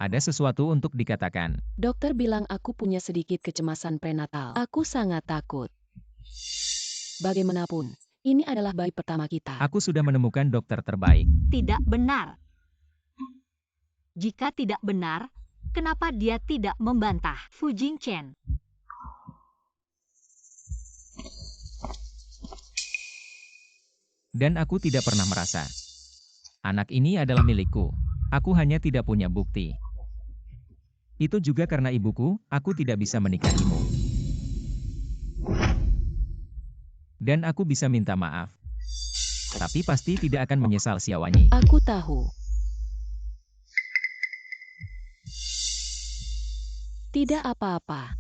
Ada sesuatu untuk dikatakan. Dokter bilang aku punya sedikit kecemasan prenatal. Aku sangat takut. Bagaimanapun, ini adalah bayi pertama kita. Aku sudah menemukan dokter terbaik. Tidak benar. Jika tidak benar, kenapa dia tidak membantah? Fu Jingchen. Dan aku tidak pernah merasa. Anak ini adalah milikku. Aku hanya tidak punya bukti. Itu juga karena ibuku, aku tidak bisa menikahimu. Dan aku bisa minta maaf. Tapi pasti tidak akan menyesal Xiaowanyi. Aku tahu. Tidak apa-apa.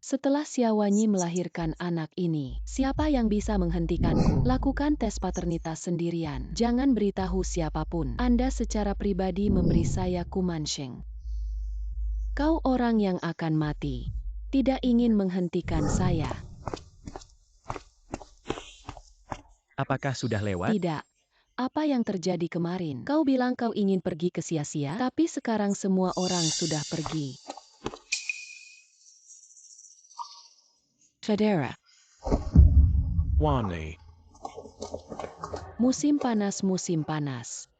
Setelah Xiaowanyi melahirkan anak ini, siapa yang bisa menghentikanku? Lakukan tes paternitas sendirian. Jangan beritahu siapapun. Anda secara pribadi memberi saya kumansheng. Kau orang yang akan mati. Tidak ingin menghentikan saya. Apakah sudah lewat? Tidak. Apa yang terjadi kemarin? Kau bilang kau ingin pergi ke sia-sia, tapi sekarang semua orang sudah pergi. Saudara, Wani. musim panas, musim panas.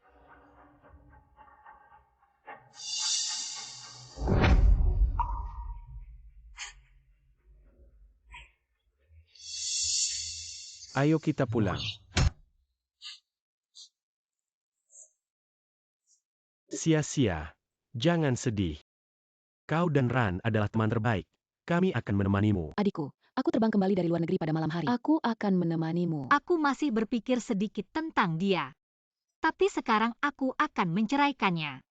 Ayo kita pulang. Sia-sia. Jangan sedih. Kau dan Ran adalah teman terbaik. Kami akan menemanimu. Adikku, aku terbang kembali dari luar negeri pada malam hari. Aku akan menemanimu. Aku masih berpikir sedikit tentang dia. Tapi sekarang aku akan menceraikannya.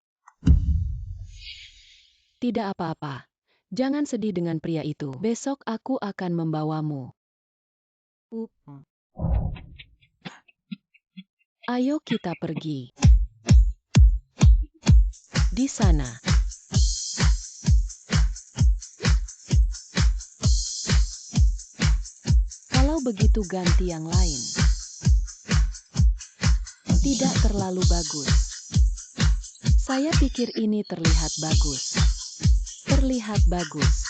Tidak apa-apa. Jangan sedih dengan pria itu. Besok aku akan membawamu. Ayo kita pergi. Di sana. Kalau begitu ganti yang lain. Tidak terlalu bagus. Saya pikir ini terlihat bagus. Terlihat bagus.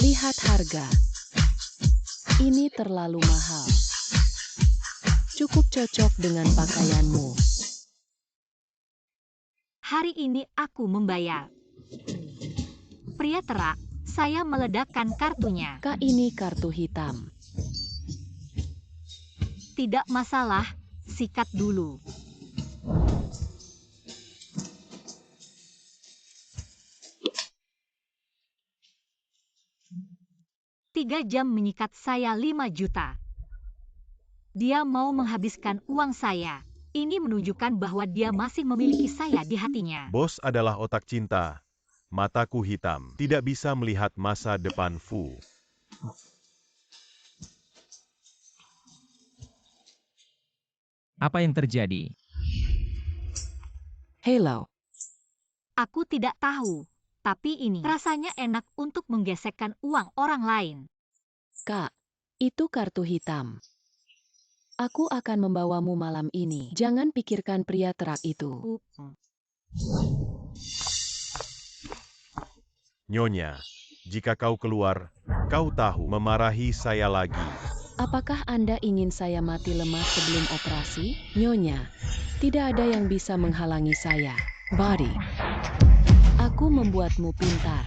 Lihat harga. Ini terlalu mahal. Cukup cocok dengan pakaianmu. Hari ini aku membayar. Pria terak, saya meledakkan kartunya. Kak, ini kartu hitam. Tidak masalah, sikat dulu. Tiga jam menyikat saya 5 juta. Dia mau menghabiskan uang saya. Ini menunjukkan bahwa dia masih memiliki saya di hatinya. Bos adalah otak cinta. Mataku hitam. Tidak bisa melihat masa depan Fu. Apa yang terjadi? Hello. Aku tidak tahu, tapi ini rasanya enak untuk menggesekkan uang orang lain. Kak, itu kartu hitam. Aku akan membawamu malam ini. Jangan pikirkan pria terak itu. Nyonya, jika kau keluar, kau tahu memarahi saya lagi. Apakah Anda ingin saya mati lemas sebelum operasi? Nyonya, tidak ada yang bisa menghalangi saya. Body. Aku membuatmu pintar.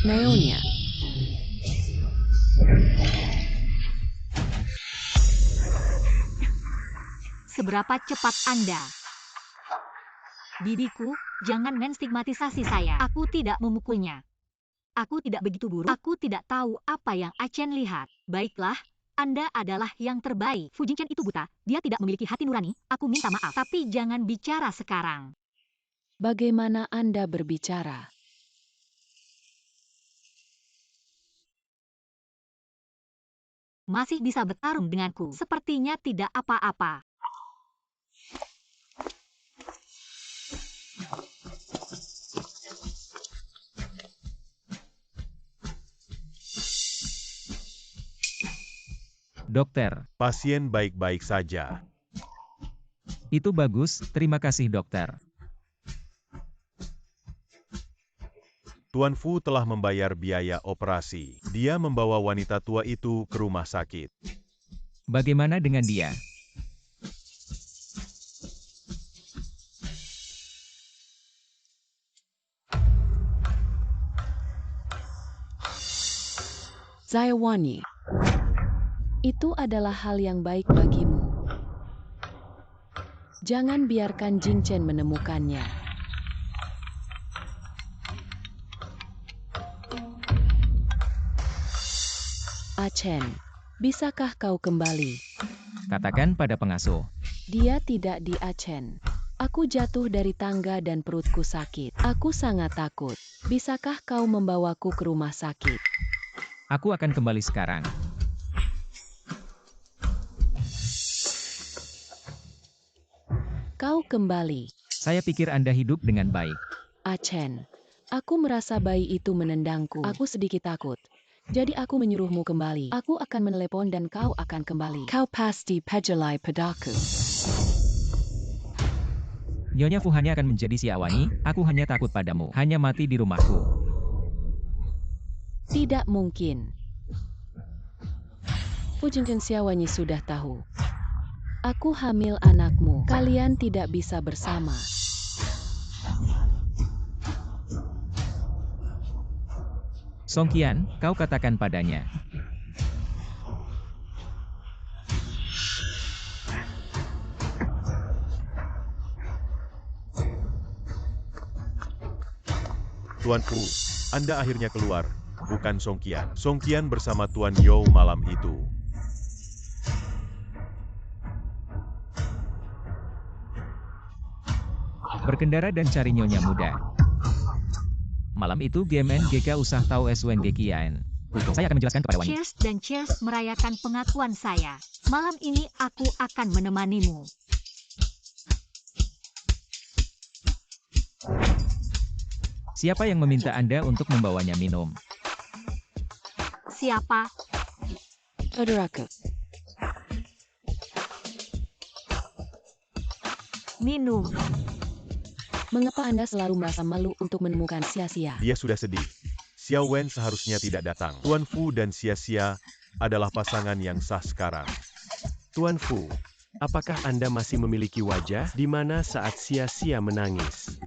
Nyonya. Seberapa cepat Anda? Bibiku, jangan menstigmatisasi saya. Aku tidak memukulnya. Aku tidak begitu buruk. Aku tidak tahu apa yang Achen lihat. Baiklah, Anda adalah yang terbaik. Fu Jingchen itu buta. Dia tidak memiliki hati nurani. Aku minta maaf. Tapi jangan bicara sekarang. Bagaimana Anda berbicara? Masih bisa bertarung denganku. Sepertinya tidak apa-apa. Dokter, Pasien baik-baik saja. itu bagus, terima kasih dokter. Tuan Fu telah membayar biaya operasi. Dia membawa wanita tua itu ke rumah sakit. Bagaimana dengan dia? Zaiwani. Itu adalah hal yang baik bagimu. Jangan biarkan Jingchen menemukannya. Achen, bisakah kau kembali? Katakan pada pengasuh. Dia tidak di Achen. Aku jatuh dari tangga dan perutku sakit. Aku sangat takut. Bisakah kau membawaku ke rumah sakit? Aku akan kembali sekarang. Kau kembali. Saya pikir Anda hidup dengan baik. Achen, aku merasa bayi itu menendangku. Aku sedikit takut. Jadi aku menyuruhmu kembali. Aku akan menelepon dan kau akan kembali. Kau pasti pejelai padaku. Nyonya Fu hanya akan menjadi Siawanyi, aku hanya takut padamu. Hanya mati di rumahku. Tidak mungkin. Fu Jingchen Siawanyi sudah tahu. Aku hamil anakmu. Kalian tidak bisa bersama. Song Qian, kau katakan padanya. Tuan Fu, Anda akhirnya keluar, bukan Song Qian. Song Qian bersama Tuan You malam itu. Berkendara dan cari nyonya muda. Malam itu GMN GK usah tahu Swen Gekian. Saya akan menjelaskan kepada Wanyi. Cheers dan cheers merayakan pengakuan saya. Malam ini aku akan menemanimu. Siapa yang meminta Anda untuk membawanya minum? Siapa? Saudaraku, Minum. mengapa Anda selalu merasa malu untuk menemukan sia-sia? Dia sudah sedih. Xiao Wen seharusnya tidak datang. Tuan Fu dan Xia adalah pasangan yang sah sekarang. Tuan Fu, apakah Anda masih memiliki wajah di mana saat Sia menangis?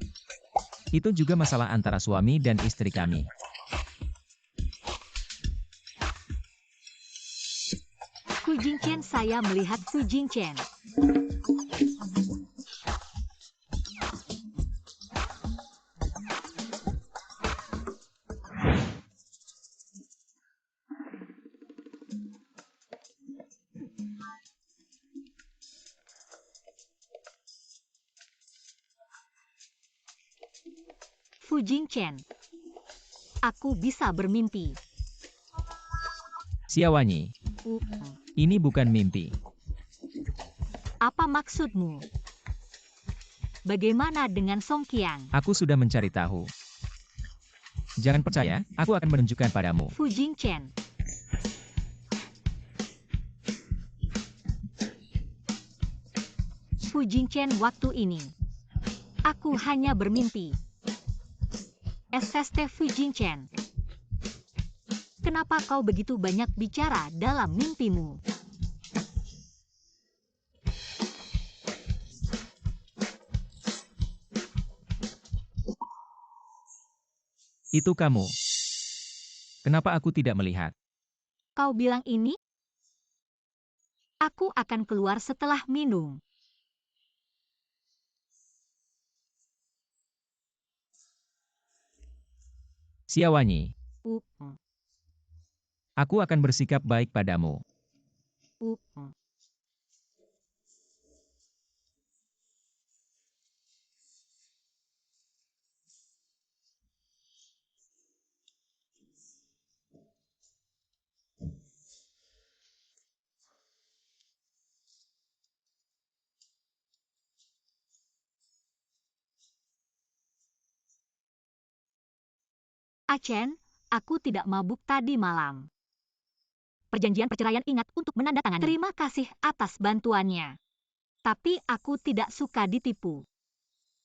Itu juga masalah antara suami dan istri kami. Fu Jingchen, saya melihat Fu Jingchen. Fu Jingchen. Aku bisa bermimpi. Siawanyi, ini bukan mimpi. Apa maksudmu? Bagaimana dengan Song Qian? Aku sudah mencari tahu. Jangan percaya, aku akan menunjukkan padamu. Fu Jingchen. Fu Jingchen, waktu ini aku hanya bermimpi. SST Fu Jingchen. Kenapa kau begitu banyak bicara dalam mimpimu? Itu kamu. Kenapa aku tidak melihat? Kau bilang ini? Aku akan keluar setelah minum. Siawanyi, Uh, aku akan bersikap baik padamu. uh. Achen, aku tidak mabuk tadi malam. Perjanjian perceraian ingat untuk menandatangani. Terima kasih atas bantuannya. Tapi aku tidak suka ditipu.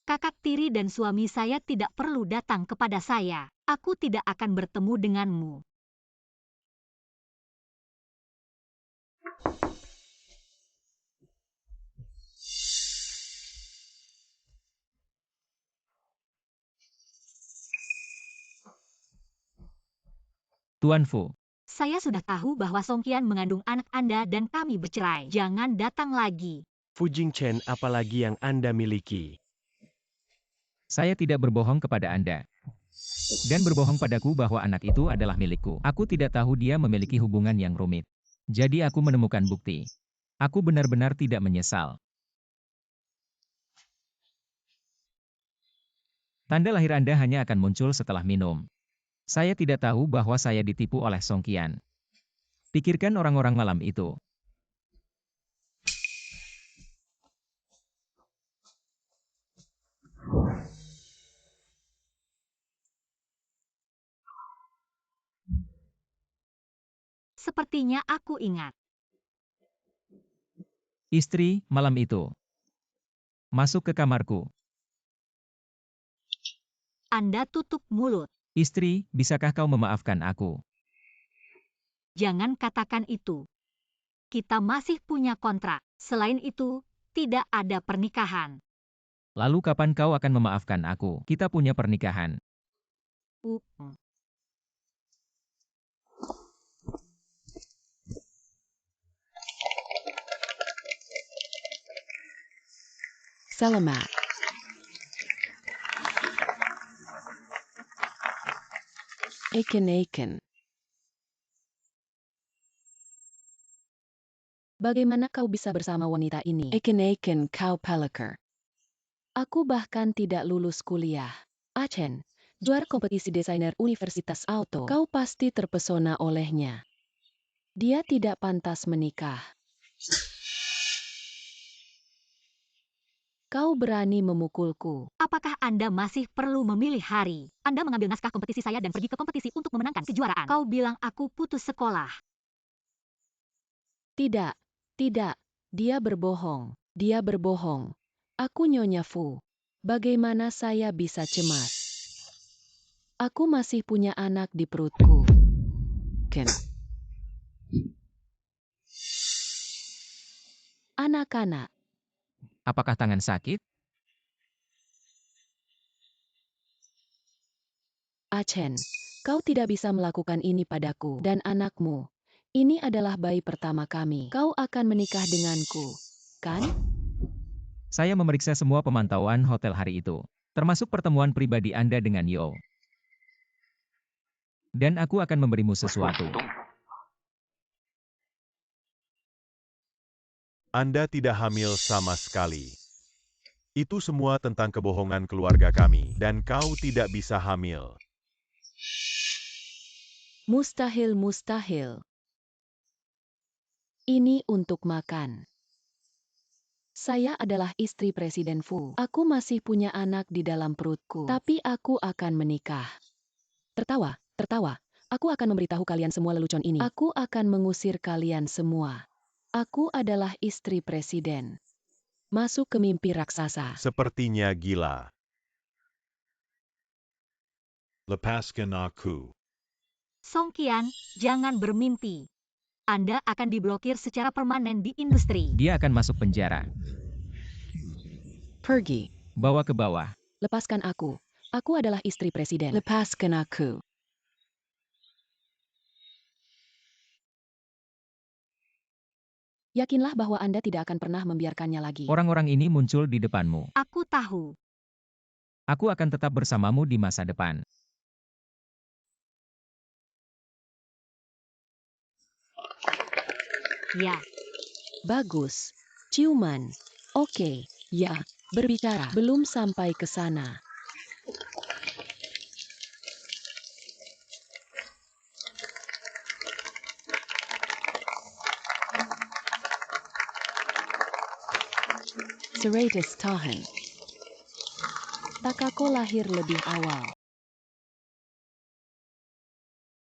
Kakak tiri dan suami saya tidak perlu datang kepada saya. Aku tidak akan bertemu denganmu. Tuan Fu, Saya sudah tahu bahwa Song Qian mengandung anak Anda dan kami bercerai. Jangan datang lagi. Fu Jingchen, apalagi yang Anda miliki? saya tidak berbohong kepada Anda. Dan berbohong padaku bahwa anak itu adalah milikku. Aku tidak tahu dia memiliki hubungan yang rumit. Jadi aku menemukan bukti. Aku benar-benar tidak menyesal. Tanda lahir Anda hanya akan muncul setelah minum. Saya tidak tahu bahwa saya ditipu oleh Song Qian. Pikirkan orang-orang malam itu. Sepertinya aku ingat. Istri, malam itu. Masuk ke kamarku. Anda tutup mulut. Istri, bisakah kau memaafkan aku? Jangan katakan itu. Kita masih punya kontrak. Selain itu, tidak ada pernikahan. Lalu kapan kau akan memaafkan aku? Kita punya pernikahan. Uh, Selamat. Aiken. Bagaimana kau bisa bersama wanita ini? Aiken, kau pelakar. Aku bahkan tidak lulus kuliah. Achen, juara kompetisi desainer Universitas Auto. Kau pasti terpesona olehnya. Dia tidak pantas menikah. Kau berani memukulku. apakah Anda masih perlu memilih hari? Anda mengambil naskah kompetisi saya dan pergi ke kompetisi untuk memenangkan kejuaraan. Kau bilang aku putus sekolah. Tidak. Dia berbohong. Aku Nyonya Fu. Bagaimana saya bisa cemas? Aku masih punya anak di perutku. Ken. Anak-anak. Apakah tangan sakit? Achen, kau tidak bisa melakukan ini padaku dan anakmu. Ini adalah bayi pertama kami. Kau akan menikah denganku, kan? Saya memeriksa semua pemantauan hotel hari itu, termasuk pertemuan pribadi Anda dengan Yo. Dan aku akan memberimu sesuatu. Anda tidak hamil sama sekali. Itu semua tentang kebohongan keluarga kami, dan kau tidak bisa hamil. Mustahil. Ini untuk makan. Saya adalah istri Presiden Fu. Aku masih punya anak di dalam perutku. Tapi aku akan menikah. Tertawa. Aku akan memberitahu kalian semua lelucon ini. Aku akan mengusir kalian semua. Aku adalah istri presiden. Masuk ke mimpi raksasa. Sepertinya gila. Lepaskan aku. Song Qian, jangan bermimpi. Anda akan diblokir secara permanen di industri. Dia akan masuk penjara. Pergi. Bawa ke bawah. Lepaskan aku. Aku adalah istri presiden. Lepaskan aku. Yakinlah bahwa Anda tidak akan pernah membiarkannya lagi. Orang-orang ini muncul di depanmu. Aku tahu. Aku akan tetap bersamamu di masa depan. Ya, Bagus. Ciuman. Oke. Ya. Berbicara. Belum sampai ke sana. Serratus tahan. Takako lahir lebih awal.